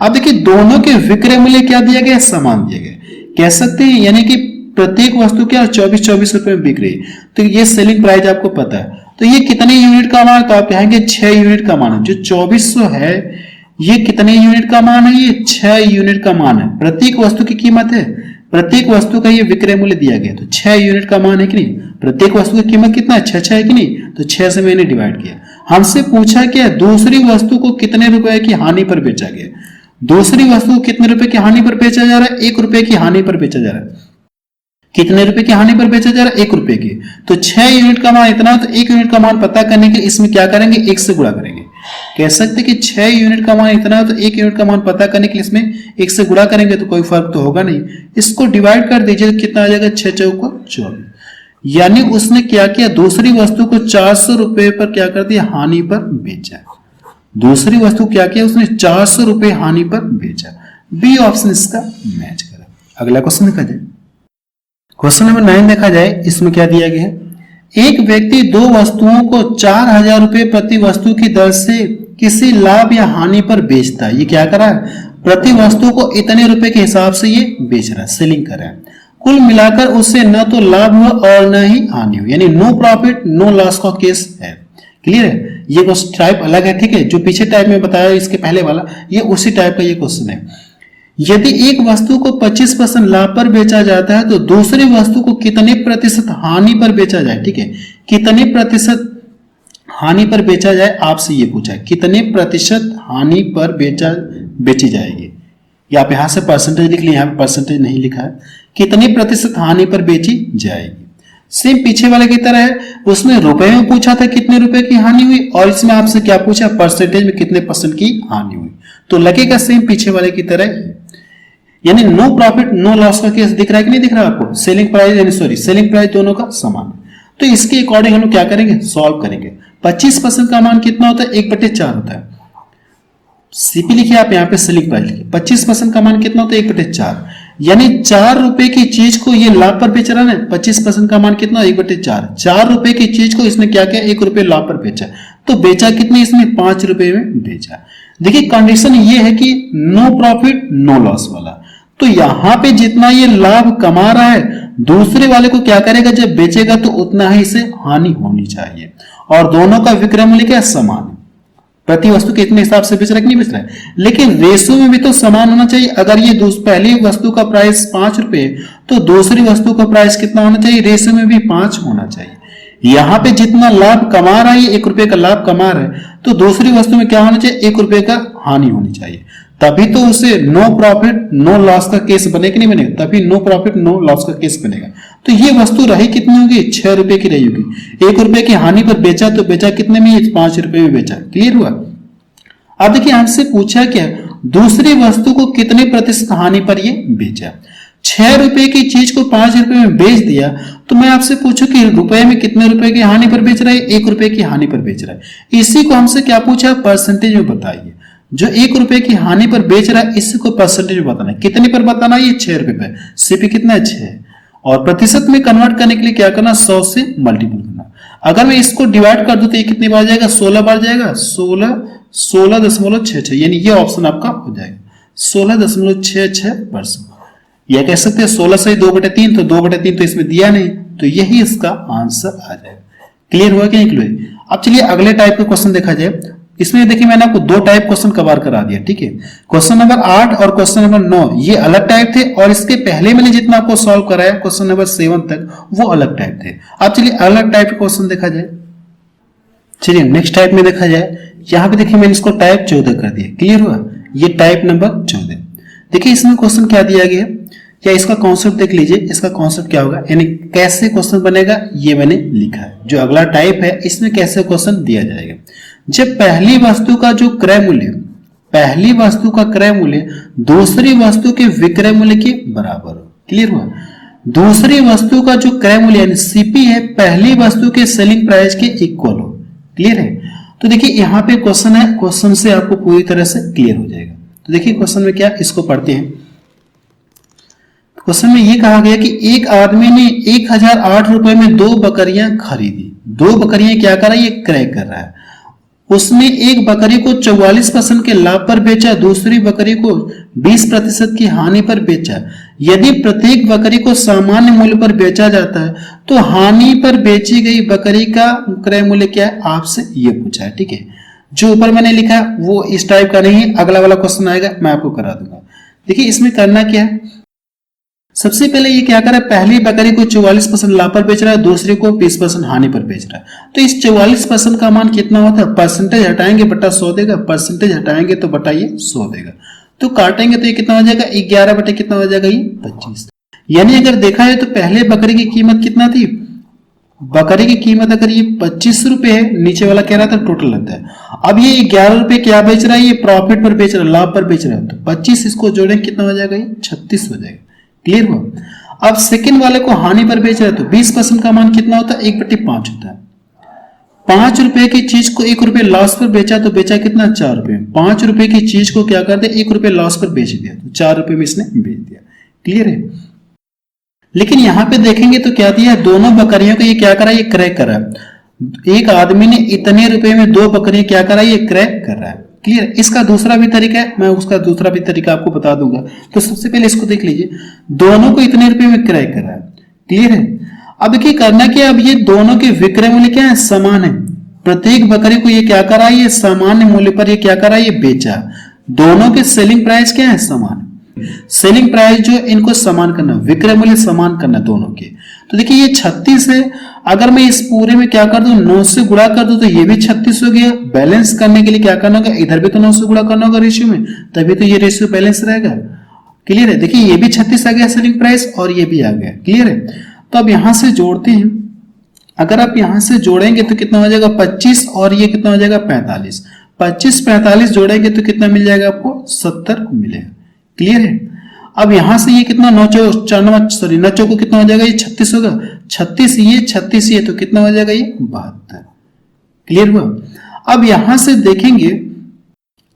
अब देखिए दोनों के विक्रय मूल्य क्या दिया गया, समान दिया गया, कह सकते हैं, यानी कि प्रत्येक वस्तु क्या 24 रुपए में बिक रही है, तो ये सेलिंग प्राइस आपको पता है, तो ये कितने यूनिट का मान है, तो आप कहेंगे 6 यूनिट का मान है। जो 2400 है ये कितने यूनिट का मान है, ये 6 यूनिट का मान है। प्रत्येक वस्तु की कीमत है, प्रत्येक वस्तु का ये विक्रय मूल्य दिया गया, तो 6 यूनिट का मान है कि नहीं। प्रत्येक वस्तु की कीमत कितना है, 6 है कि नहीं, तो 6 से मैंने डिवाइड किया। हमसे पूछा क्या, दूसरी वस्तु को कितने रुपए की हानि पर बेचा गया, दूसरी वस्तु कितने रुपए की हानि पर बेचा जा रहा है, 1 रुपए की हानि पर बेचा जा रहा है। कितने रुपए की हानि पर बेचा जा रहा है, 1 रुपए की, तो 6 यूनिट का मान इतना, तो 1 यूनिट का मान पता करने के लिए इसमें क्या करेंगे, 1 से गुणा करेंगे। कह सकते कि 6 यूनिट का मान इतना है, तो 1 यूनिट का मान पता करने के लिए इसमें 1 से गुणा करेंगे तो कोई फर्क तो होगा नहीं। इसको डिवाइड कर दीजिए तो कितना आ जाएगा, 6 चौको 24। यानी उसने क्या किया, दूसरी वस्तु को 400 रुपए पर क्या कर दिया, हानि पर बेचा। दूसरी वस्तु क्या किया, उसने 400 रुपए हानि पर बेचा। बी ऑप्शन इसका मैच करा। अगला क्वेश्चन देखा जाए, क्वेश्चन नंबर 9 देखा जाए, इसमें क्या दिया गया है, एक व्यक्ति 2 वस्तुओं को 4000 रुपए प्रति वस्तु की दर से किसी लाभ या हानि पर बेचता है। ये क्या कर रहा है, प्रति वस्तु को इतने रुपए के हिसाब से ये बेच रहा है, सेलिंग कर रहा है। कुल मिलाकर उससे न तो लाभ हुआ और न ही हानि हुई, यानी नो प्रॉफिट नो लॉस का केस है। क्लियर है? ये क्वेश्चन टाइप अलग है, ठीक है, जो पीछे टाइप में बताया इसके पहले वाला ये उसी टाइप का ये क्वेश्चन है। यदि एक वस्तु को 25% लाभ पर बेचा जाता है तो दूसरी वस्तु को कितने प्रतिशत हानि पर बेचा जाए, ठीक है, कितने प्रतिशत हानि पर बेचा जाए, आपसे ये पूछा है, कितने प्रतिशत हानि पर बेची जाएगी। या आप यहां से परसेंटेज लिख लिया, यहां पे परसेंटेज नहीं लिखा है, कितने प्रतिशत हानि पर बेची जाएगी। सेम पीछे वाले की तरह है, उसमें रुपए में पूछा था कितने रुपए की हानि हुई, और इसमें आपसे क्या पूछा, परसेंटेज में कितने परसेंट की हानि हुई, तो लगेगा सेम पीछे वाले की तरह। यानी नो प्रॉफिट नो लॉस का केस दिख रहा है कि नहीं दिख रहा आपको, सेलिंग प्राइस यानी सॉरी सेलिंग प्राइस दोनों का समान है। तो इसके अकॉर्डिंग हम लोग क्या करेंगे, सॉल्व करेंगे। 25% का मान कितना होता है, 1/4 होता है। सीपी लिखिए आप, यहाँ पे सेलिंग प्राइस लिखिए, 25% का मान कितना होता है, 1/4, यानी 4 रुपए की चीज को ये लाभ पर बेच रहा है ना, 25% का मान कितना, 1/4, 4 रुपए की चीज को इसने क्या किया, 1 रुपए लाभ पर बेचा, तो बेचा कितने, इसमें 5 रुपए में बेचा। देखिए कंडीशन ये है कि नो प्रॉफिट नो लॉस वाला, तो यहां पे जितना ये लाभ कमा रहा है दूसरे वाले को क्या करेगा, जब बेचेगा तो उतना ही इसे हानि होनी चाहिए, और दोनों का विक्रय मूल्य क्या समान है, प्रति वस्तु के इतने हिसाब से बेच रहा है कि नहीं बेच रहा है, लेकिन रेशो में भी तो समान होना चाहिए। अगर ये पहली वस्तु का प्राइस 5 रुपए तो दूसरी वस्तु का प्राइस कितना होना चाहिए, रेशो में भी 5 होना चाहिए। यहां पे जितना लाभ कमा रहा है, 1 रुपए का लाभ कमा रहा है, तो दूसरी वस्तु में क्या होना चाहिए, 1 रुपए का हानि होनी चाहिए, तभी तो उसे नो प्रॉफिट नो लॉस का केस बनेगा, नहीं बनेगा, तभी नो प्रॉफिट नो लॉस का केस बनेगा। तो ये वस्तु रही कितनी होगी, 6 रुपए की रही होगी, 1 रुपए की हानि पर बेचा तो बेचा कितने में, 5 रुपए में बेचा। क्लियर हुआ? अब देखिए हमसे पूछा क्या, दूसरी वस्तु को कितने प्रतिशत हानि पर ये बेचा। 6 रुपए की चीज को 5 रुपए में बेच दिया, तो मैं आपसे पूछूं कि रुपए में कितने रुपए की हानि पर बेच रहा है, 1 रुपए की हानि पर बेच रहा है। इसी को हमसे क्या पूछा, परसेंटेज में बताइए। जो 1 रुपए की हानि पर बेच रहा है इसी को परसेंटेज में बताना है, कितने पर बताना है, ये 6 रुपए पर, सीपी कितना है, 6, और प्रतिशत में कन्वर्ट करने के लिए क्या करना, 100 से मल्टीपल करना। अगर मैं इसको डिवाइड कर दूं तो ये कितनी बार जाएगा, 16 बार जाएगा, 16.66, यानी ये ऑप्शन आपका हो जाएगा 16.66%। यह कह सकते हैं 16 से 2/3, तो 2/3 तो इसमें दिया नहीं, तो यही इसका आंसर आ जाएगा। क्लियर हुआ कि नहीं क्लियर? अब चलिए अगले टाइप का क्वेश्चन देखा जाए। इसमें देखिए मैंने आपको दो टाइप क्वेश्चन कवर करा दिया, ठीक है। क्वेश्चन नंबर 8 और क्वेश्चन नंबर 9 ये अलग टाइप थे, और इसके पहले मैंने जितना आपको सॉल्व कराया क्वेश्चन नंबर 7 तक वो अलग टाइप थे। अब चलिए अलग टाइप का क्वेश्चन देखा जाए। चलिए नेक्स्ट टाइप में देखा जाए। यहाँ पे देखिए मैंने इसको टाइप 14 कर दिया, क्लियर हुआ। ये टाइप नंबर 14। देखिए इसमें क्वेश्चन क्या दिया गया, या इसका कॉन्सेप्ट देख लीजिए। इसका कॉन्सेप्ट क्या होगा, यानी कैसे क्वेश्चन बनेगा ये मैंने लिखा है। जो अगला टाइप है इसमें कैसे क्वेश्चन दिया जाएगा। जब पहली वस्तु का जो क्रय मूल्य, पहली वस्तु का क्रय मूल्य दूसरी वस्तु के विक्रय मूल्य के बराबर हो, क्लियर हुआ। दूसरी वस्तु का जो क्रय मूल्य यानी सीपी है पहली वस्तु के सेलिंग प्राइस के इक्वल हो, क्लियर है। तो देखिए यहाँ पे क्वेश्चन है, क्वेश्चन से आपको पूरी तरह से क्लियर हो जाएगा। तो देखिए क्वेश्चन में क्या, इसको पढ़ते हैं। क्वेश्चन में ये कहा गया कि एक आदमी ने 1008 रुपए में 2 बकरियां खरीदी। 2 बकरियां क्या कर रहा है, ये क्रय कर रहा है। उसने एक बकरी को 44% के लाभ पर बेचा, दूसरी बकरी को 20% की हानि पर बेचा। यदि प्रत्येक बकरी को सामान्य मूल्य पर बेचा जाता है तो हानि पर बेची गई बकरी का क्रय मूल्य क्या है, आपसे ये पूछा है, ठीक है। जो ऊपर मैंने लिखा है वो इस टाइप का नहीं है, अगला वाला क्वेश्चन आएगा मैं आपको करा दूंगा। देखिए इसमें करना क्या है, सबसे पहले ये क्या कर रहा है, पहली बकरी को 44% लाभ पर बेच रहा है, दूसरी को 20% हानि पर बेच रहा है। तो इस 44% का मान कितना होता है, परसेंटेज हटाएंगे बटा 100 देगा, परसेंटेज हटाएंगे तो बटा ये 100 देगा। तो काटेंगे तो ये कितना हो जाएगा, 11 बटे कितना हो जाएगा, ये 25। यानी अगर देखा है तो पहले बकरी की कीमत कितना थी, बकरी की कीमत अगर ये 25 रुपए है, नीचे वाला कह रहा था टोटल लगता है। अब ये 11 रुपए क्या बेच रहा है, ये प्रॉफिट पर बेच रहा है, लाभ पर बेच रहा है। तो 25 इसको जोड़ेंगे कितना हो जाएगा, ये 36 हो जाएगा, क्लियर हुआ। अब सेकंड वाले को हानि पर बेच रहा है तो 20% का मान कितना होता है, 1/5 होता है। 5 रुपए की चीज को 1 रुपए लॉस पर बेचा तो बेचा कितना, 4 रुपए। 5 रुपए की चीज को क्या कर दिया, 1 रुपए लॉस पर बेच दिया तो 4 रुपए में इसने बेच दिया, क्लियर है। लेकिन यहां पे देखेंगे तो क्या दिया, दोनों बकरियों को ये क्या करा, ये क्रय करा। एक आदमी ने इतने रुपए में 2 बकरियां क्या करा, ये क्रय कर रहा है, क्लियर। इसका दूसरा भी तरीका है, मैं उसका दूसरा भी तरीका आपको बता दूंगा। तो सबसे पहले इसको देख लीजिए, दोनों को इतने रुपए में क्रय कर रहा है, क्लियर है। अब क्या करना, क्या अब ये दोनों के विक्रय मूल्य क्या है, समान है। प्रत्येक बकरी को ये क्या करा, ये सामान्य मूल्य पर ये क्या करा, ये बेचा। दोनों के सेलिंग प्राइस क्या है, समान। सेलिंग प्राइस जो इनको समान करना, विक्रय मूल्य समान करना दोनों के। तो देखिए ये 36 है, अगर मैं इस पूरे में क्या कर दूं, 9 से गुणा कर दूं तो ये भी 36 हो गया। बैलेंस करने के लिए क्या करना होगा, इधर भी तो 9 से गुणा करना होगा रेशियो में, तभी तो ये रेशियो बैलेंस रहेगा, क्लियर है। देखिए ये भी 36 आ गया सेलिंग प्राइस और ये भी आ गया, क्लियर है। तो अब यहां से जोड़ते हैं, अगर आप यहां से जोड़ेंगे तो कितना हो जाएगा, 25 और ये कितना हो जाएगा, 45। 25 45 जोड़ेंगे तो कितना मिल जाएगा आपको, 70 मिलेगा, क्लियर है। अब यहां से ये कितना, 9 को कितना हो जाएगा, ये 36 होगा। 36 ये तो कितना हो जाएगा, ये 72, क्लियर हुआ। अब यहां से देखेंगे,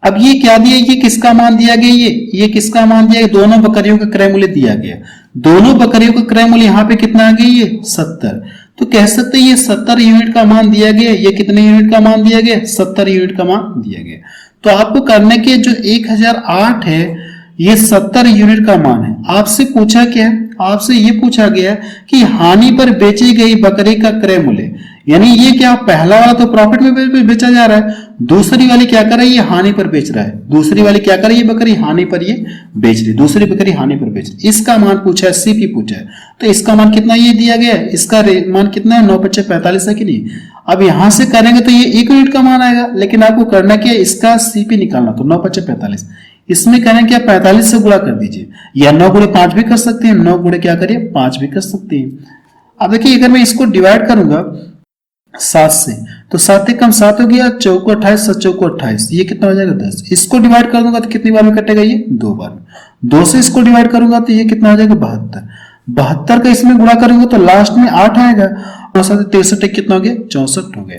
अब ये क्या दिया, ये किसका मान दिया गया, ये किसका मान दिया गया, दोनों बकरियों का क्रय मूल्य दिया गया। दोनों बकरियों का क्रय मूल्य यहाँ पे कितना आ गया, ये 70। तो कह सकते हैं ये 70 यूनिट का मान दिया गया। ये कितने यूनिट का मान दिया गया, 70 यूनिट का मान दिया गया। तो आपको करने के जो 1008 है ये 70 यूनिट का मान है। आपसे पूछा क्या है, आपसे ये पूछा गया कि हानि पर बेची गई बकरी का क्रय मूल्य, यानी ये क्या, पहला वाला तो प्रॉफिट में बेचा जा रहा है, दूसरी वाली क्या कर रही है, ये हानि पर बेच रहा है। दूसरी वाली क्या कर रही है, बकरी हानि पर ये बेच रही है, दूसरी बकरी हानि पर बेच रही है। इसका मान पूछा है, सीपी पूछा है, तो इसका मान कितना ये दिया गया है, इसका मान कितना है, 9/45 है कि नहीं। अब यहां से करेंगे तो ये 1 यूनिट का मान आएगा, लेकिन आपको करना क्या, इसका सीपी निकालना, तो 9/45। इसमें करें क्या, 45 से गुणा कर दीजिए, या 9 गुणे 5 भी कर सकते हैं, 9 गुणे क्या करिए 5 भी कर सकते हैं। अब देखिए अगर मैं इसको डिवाइड करूंगा 7 से, तो 7 कम 7 हो गया, 4 को 28, 7 को 28, ये कितना हो जाएगा 10। इसको डिवाइड कर दूंगा तो कितनी बार में कटेगा, ये 2 बार में। 2 से इसको डिवाइड करूंगा तो ये कितना हो जाएगा 72। 72 का इसमें गुणा करूंगा तो लास्ट में 8 आएगा, 63 कितना हो गया, 64 हो गया।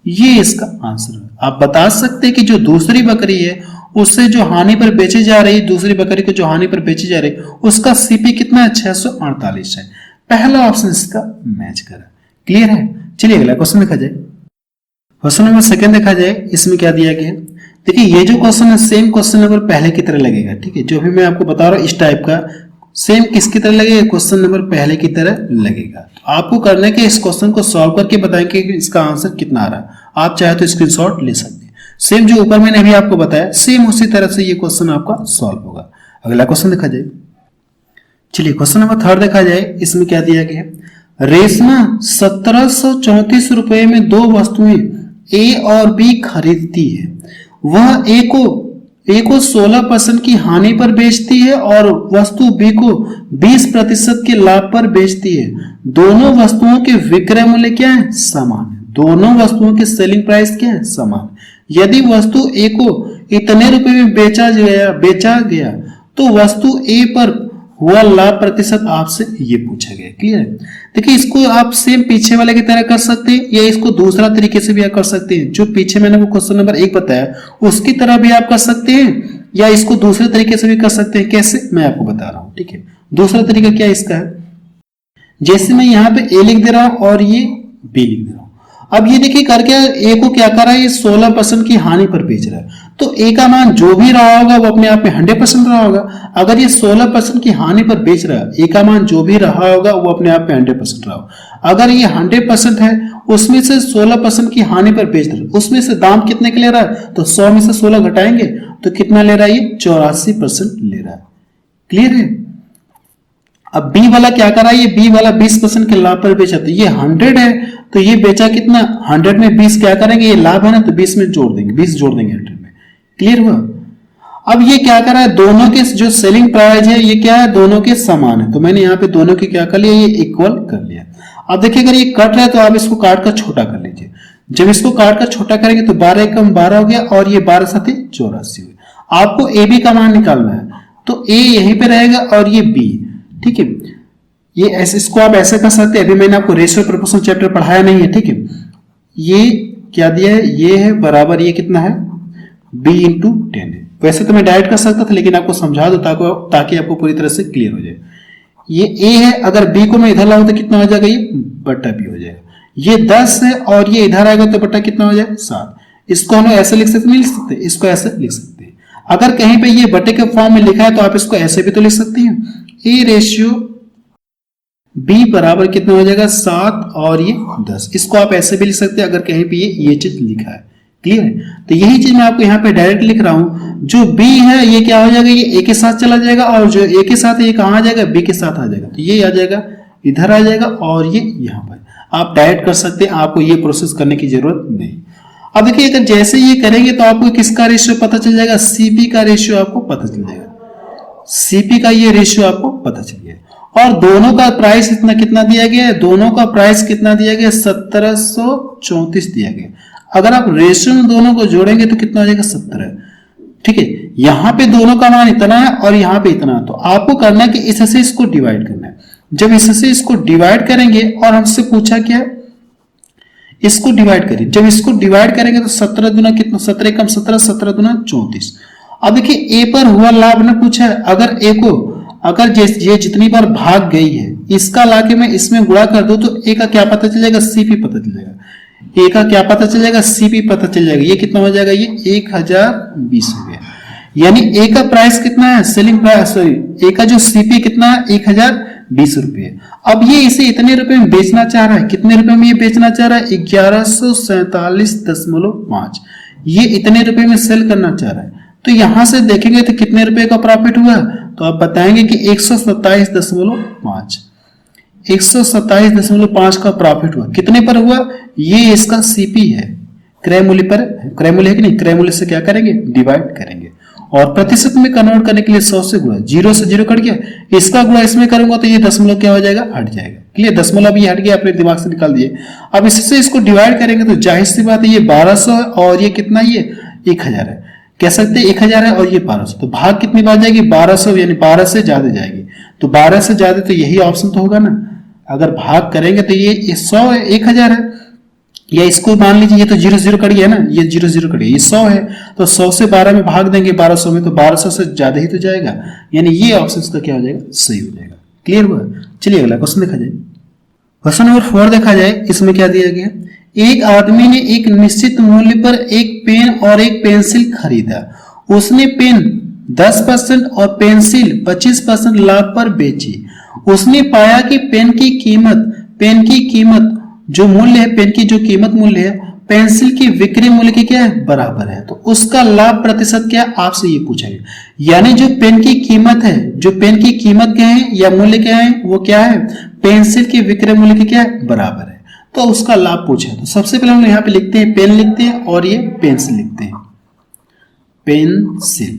ये इसका आंसर है। आप बता सकते हैं कि जो दूसरी बकरी है उससे जो हानि पर बेची जा रही, दूसरी बकरी को जो हानि पर बेची जा रही, उसका सीपी कितना है, 648 है। पहला ऑप्शन इसका मैच करा, क्लियर है। चलिए अगला क्वेश्चन देखा जाए। क्वेश्चन नंबर 2 देखा जाए, इसमें क्या दिया गया। देखिए ये जो क्वेश्चन है सेम क्वेश्चन नंबर पहले की तरह लगेगा, ठीक है। जो भी मैं आपको बता रहा हूं इस टाइप का सेम किसकी तरह लगेगा, क्वेश्चन नंबर पहले की तरह लगेगा। तो आपको करना है कि इस क्वेश्चन को सॉल्व करके बताएंगे कि इसका आंसर कितना आ रहा है। आप चाहे तो स्क्रीनशॉट ले सकते हैं। सेम जो ऊपर मैंने अभी आपको बताया सेम उसी तरह से ये क्वेश्चन आपका सॉल्व होगा। अगला क्वेश्चन देखा जाए। चलिए क्वेश्चन नंबर 3 देखा जाए। इसमें क्या दिया गया है, रेशमा 1734 रुपए में दो वस्तुएं ए और बी खरीदती है। वह ए को 16% की हानि पर बेचती है और वस्तु बी को 20% के लाभ पर बेचती है। दोनों वस्तुओं के विक्रय मूल्य क्या है, समान है। दोनों वस्तुओं के सेलिंग प्राइस क्या है, समान। यदि वस्तु ए को इतने रुपए में बेचा गया तो वस्तु ए पर हुआ लाभ प्रतिशत आपसे ये पूछा गया। क्लियर है। देखिए इसको आप सेम पीछे वाले की तरह कर सकते हैं या इसको दूसरा तरीके से भी आप कर सकते हैं। जो पीछे मैंने वो क्वेश्चन नंबर 1 बताया उसकी तरह भी आप कर सकते हैं या इसको दूसरे तरीके से भी कर सकते हैं। कैसे, मैं आपको बता रहा हूं। ठीक है, दूसरा तरीका क्या इसका है, जैसे मैं यहाँ पे ए लिख दे रहा हूं और ये बी लिख दे रहा हूं। अब ये देखिए करके ए को क्या कर रहा है, ये 16% की हानि पर बेच रहा है। तो ए का मान जो भी रहा होगा वो अपने आप में 100% रहा होगा। अगर ये 16% की हानि पर बेच रहा है, ए का मान जो भी रहा होगा वो अपने आप में 100% रहा होगा। अगर ये 100% है उसमें से 16% की हानि पर बेच रहा है, उसमें से दाम कितने के ले रहा है, तो 100 में से 16 घटाएंगे तो कितना ले रहा है, ये 84% ले रहा है। क्लियर है। अब बी वाला क्या कर रहा है, ये बी वाला 20% के लाभ पर बेचा, तो ये 100 है तो ये बेचा कितना, 100 में 20 क्या करेंगे, ये लाभ है ना तो 20 में जोड़ देंगे, 20 जोड़ देंगे 100 में। क्लियर हुआ। अब ये क्या कर रहा है, दोनों के जो सेलिंग प्राइस है ये क्या है, दोनों के समान है। तो मैंने यहाँ पे दोनों के क्या कर लिया, ये इक्वल कर लिया। अब देखिए अगर ये कट रहा है तो आप इसको काट कर छोटा कर लीजिए। जब इसको काट कर छोटा करेंगे तो 12 एकम 12 हो गया और ये 12 साथ 84 हुए। आपको ए बी का मान निकालना है तो ए यहीं पे रहेगा और ये बी। ठीक है, ये ऐसे इसको आप ऐसे कर सकते हैं। अभी मैंने आपको रेशियो प्रोपोर्शन चैप्टर पढ़ाया नहीं है। ठीक है, ये क्या दिया है, ये है बराबर, ये कितना है b इंटू 10 है। वैसे तो मैं डायरेक्ट कर सकता था लेकिन आपको समझा दो ताकि आपको पूरी तरह से क्लियर हो जाए। ये a है, अगर b को मैं इधर लाऊं तो कितना हो जाएगा, ये बट्टा b हो जाएगा। ये 10 है और ये इधर आएगा तो बट्टा कितना हो जाएगा, 7। इसको हम ऐसे लिख सकते, नहीं लिख सकते, इसको ऐसे लिख सकते हैं। अगर कहीं पे ये बट्टे के फॉर्म में लिखा है तो आप इसको ऐसे भी तो लिख सकते हैं, a रेशियो b बराबर कितना हो जाएगा, 7 और ये 10। इसको आप ऐसे भी लिख सकते हैं अगर कहीं पे ये चीज लिखा है। क्लियर है। तो यही चीज मैं आपको यहाँ पे डायरेक्ट लिख रहा हूं। जो b है ये क्या हो जाएगा, ये a के साथ चला जाएगा और जो a के साथ है ये कहां आ जाएगा, b के साथ आ जाएगा। तो ये आ जाएगा, इधर आ जाएगा और ये यहाँ पर। आप डायरेक्ट कर सकते हैं, आपको ये प्रोसेस करने की जरूरत नहीं। अब देखिए अगर जैसे ये करेंगे तो आपको किसका रेशियो पता चल जाएगा, CP का रेशियो आपको पता चल जाएगा। CP का ये रेशियो आपको पता चल गया। और दोनों का प्राइस इतना कितना दिया गया है, दोनों का प्राइस कितना दिया गया, 1734 दिया गया। अगर आप रेशियो में दोनों को जोड़ेंगे तो कितना हो जाएगा, 17। ठीक है, यहां पे दोनों का मान इतना है और यहां पे इतना है। तो आपको करना है कि इससे इसको डिवाइड करना है। जब इससे इसको डिवाइड करेंगे और हमसे पूछा क्या, इसको डिवाइड करिए। जब इसको डिवाइड करेंगे तो 17 दुना कितना, 17 कम 17, 17 दुना 34। अब देखिए ए पर हुआ लाभ ने पूछा है। अगर ए को ये जितनी बार भाग गई है इसका लाके मैं इसमें गुणा कर दूं तो ए का क्या पता चल जाएगा, CP पता चल जाएगा। ए का क्या पता चल जाएगा, CP पता चल जाएगा। ये कितना हो जाएगा, ये 1020 हो गया। यानी ए का प्राइस कितना है, सेलिंग प्राइस, सॉरी ए का जो CP कितना है, 1020 रुपये। अब ये इसे इतने रुपए में बेचना चाह रहा है। कितने रुपए में ये बेचना चाह रहा है, 1147.5। ये इतने रुपए में सेल करना चाह रहा है। तो यहां से देखेंगे तो कितने रुपए का प्रॉफिट हुआ, तो आप बताएंगे कि 127.5 127.5 का प्रॉफिट हुआ। कितने पर हुआ, ये इसका CP है, क्रय मूल्य पर। क्रय मूल्य है कि नहीं, क्रय मूल्य से क्या करेंगे, डिवाइड करेंगे। और प्रतिशत में कन्वर्ट करने के लिए 100 से गुणा, 0 से 0 कट गया, इसका गुणा इसमें करूंगा तो ये दशमलव क्या हो जाएगा, हट जाएगा। क्लियर, दशमलव ये हट गया, अपने दिमाग से निकाल दिए। अब इससे इसको डिवाइड करेंगे तो जाहिर सी बात है ये 1200 है और ये कितना, ये 1000 है। कह सकते हैं 1000 है और ये 1200, तो भाग कितनी बार जाएगी, 1200, यानी 12 से ज्यादा जाएगी। तो 12 से ज्यादा तो यही ऑप्शन तो होगा ना। अगर भाग करेंगे तो ये 100 है, 1000 है, या इसको मान लीजिए ये तो 0 0 कट गया ना, ये 0 0 कट गया, ये 100 है तो 100 से 12 में भाग देंगे 1200 में, तो 1200 से ज्यादा ही तो जाएगा। यानी ये ऑप्शन का क्या हो जाएगा, सही हो जाएगा। क्लियर हुआ। चलिए अगला क्वेश्चन देखा जाए। क्वेश्चन नंबर 4 देखा जाए। इसमें क्या दिया गया, एक आदमी ने एक निश्चित मूल्य पर एक पेन और एक पेंसिल खरीदा। उसने पेन 10% और पेंसिल 25% लाभ पर बेची। उसने पाया कि पेन की कीमत जो मूल्य है, पेन की जो कीमत मूल्य है पेंसिल की विक्रय मूल्य के क्या है, बराबर है। तो उसका लाभ प्रतिशत क्या है, आपसे ये पूछा गया। यानी जो पेन की कीमत है, जो पेन की कीमत क्या है या मूल्य क्या है, वो क्या है, पेंसिल के विक्रय मूल्य के क्या है, बराबर है। तो उसका लाभ पूछा है। तो सबसे पहले हम यहाँ पे लिखते हैं पेन लिखते हैं और ये पेंसिल लिखते हैं, पेंसिल।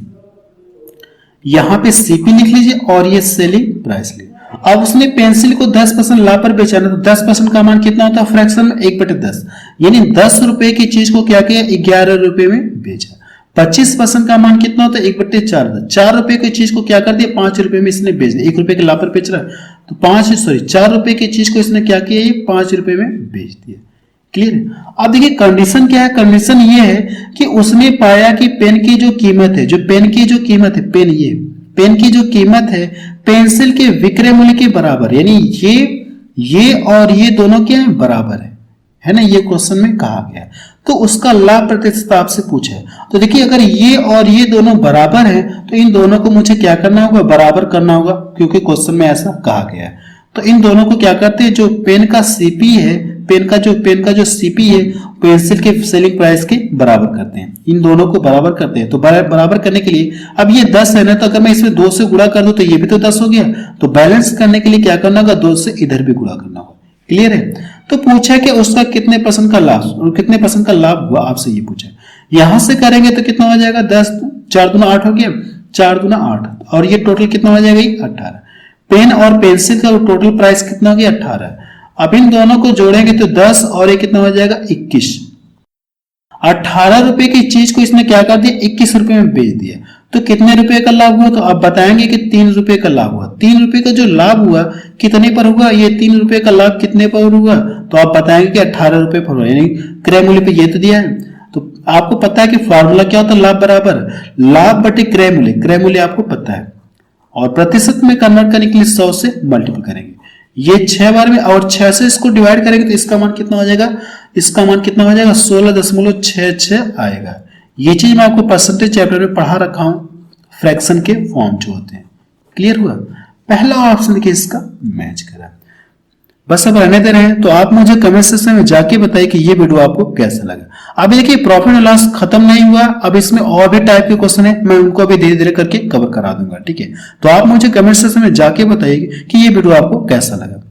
यहां पे सीपी लिख लीजिए और ये सेलिंग प्राइस लीजिए। अब उसने पेंसिल को 10% लाभ पर बेचा ना, तो 10% का मान कितना होता है, फ्रैक्शन में 1/10, यानी 10 रुपए की चीज को क्या किया, 11 रुपए में बेचा। 25% का मान कितना होता है, 1/4, 4 रुपए की चीज को क्या कर दिया, 5 रुपए में इसने बेच दिया। 1 रुपए के लाभ पर बेच रहा है तो 4 रुपए की चीज को इसने क्या किया, ये 5 रुपए में बेच दिया। क्लियर है। अब देखिए कंडीशन क्या है, कंडीशन ये है कि उसने पाया कि पेन की जो कीमत है, जो पेन की जो कीमत है, पेन की जो कीमत है पेंसिल के विक्रय मूल्य के बराबर, यानी ये और ये दोनों क्या है, बराबर है ना, ये क्वेश्चन में कहा गया है। तो उसका लाभ प्रतिशत आपसे पूछा है। तो देखिए अगर ये और ये दोनों बराबर है तो इन दोनों को मुझे क्या करना होगा, बराबर करना होगा, क्योंकि क्वेश्चन में ऐसा कहा गया है। तो इन दोनों को क्या करते हैं, जो पेन का सीपी है, पेन का जो सीपी है पेंसिल के सेलिंग प्राइस के बराबर करते हैं। इन दोनों को बराबर करते हैं। तो बराबर करने के लिए अब ये 10 है ना, तो अगर मैं इसमें 2 से गुणा कर दूं तो ये भी तो 10 हो गया। तो बैलेंस करने के लिए क्या करना होगा, 2 से इधर भी गुणा करना होगा। क्लियर है। तो पूछा कि उसका कितने परसेंट का लाभ और कितने परसेंट का लाभ हुआ, आपसे ये पूछा। यहां से करेंगे तो कितना हो जाएगा, 10 4 दूना 8 हो गया, 4 दूना 8 और ये टोटल कितना हो जाएगा, 18। पेन और पेंसिल का टोटल प्राइस कितना हो गया, 18। अब इन दोनों को जोड़ेंगे तो 10 और ये कितना हो जाएगा, 21। 18 रुपए की चीज को इसने क्या कर दिया, 21 रुपए में बेच दिया। तो कितने रुपए का लाभ हुआ, तो आप बताएंगे कि 3 रुपए का लाभ हुआ। 3 रुपए का जो लाभ हुआ कितने पर हुआ, ये 3 रुपए का लाभ कितने पर हुआ, तो आप बताएंगे कि 18 रुपए पर हुआ, यानी क्रय मूल्य पे ये तो दिया है। तो आपको पता है कि फॉर्मूला क्या होता है, लाभ बराबर लाभ बटे क्रय मूल्य। क्रय मूल्य आपको पता है और प्रतिशत में कन्वर्ट करने के लिए 100 से मल्टीपल करेंगे। ये 6 बार में और 6 से इसको डिवाइड करेंगे तो इसका मान कितना हो जाएगा, इसका मान कितना हो जाएगा, 16.66 आएगा। ये चीज मैं आपको परसेंटेज चैप्टर में पढ़ा रखा हूं, फ्रैक्शन के फॉर्म जो होते हैं। क्लियर हुआ। पहला ऑप्शन देखिए इसका मैच करा। बस अब रहने दे रहे हैं। तो आप मुझे कमेंट सेक्शन में जाके बताइए कि ये वीडियो आपको कैसा लगा। अब देखिए प्रॉफिट एंड लॉस खत्म नहीं हुआ, अब इसमें और भी टाइप के क्वेश्चन है, मैं उनको अभी धीरे धीरे करके कवर करा दूंगा। ठीक है। तो आप मुझे कमेंट सेक्शन में जाके बताइए कि ये वीडियो आपको कैसा लगा।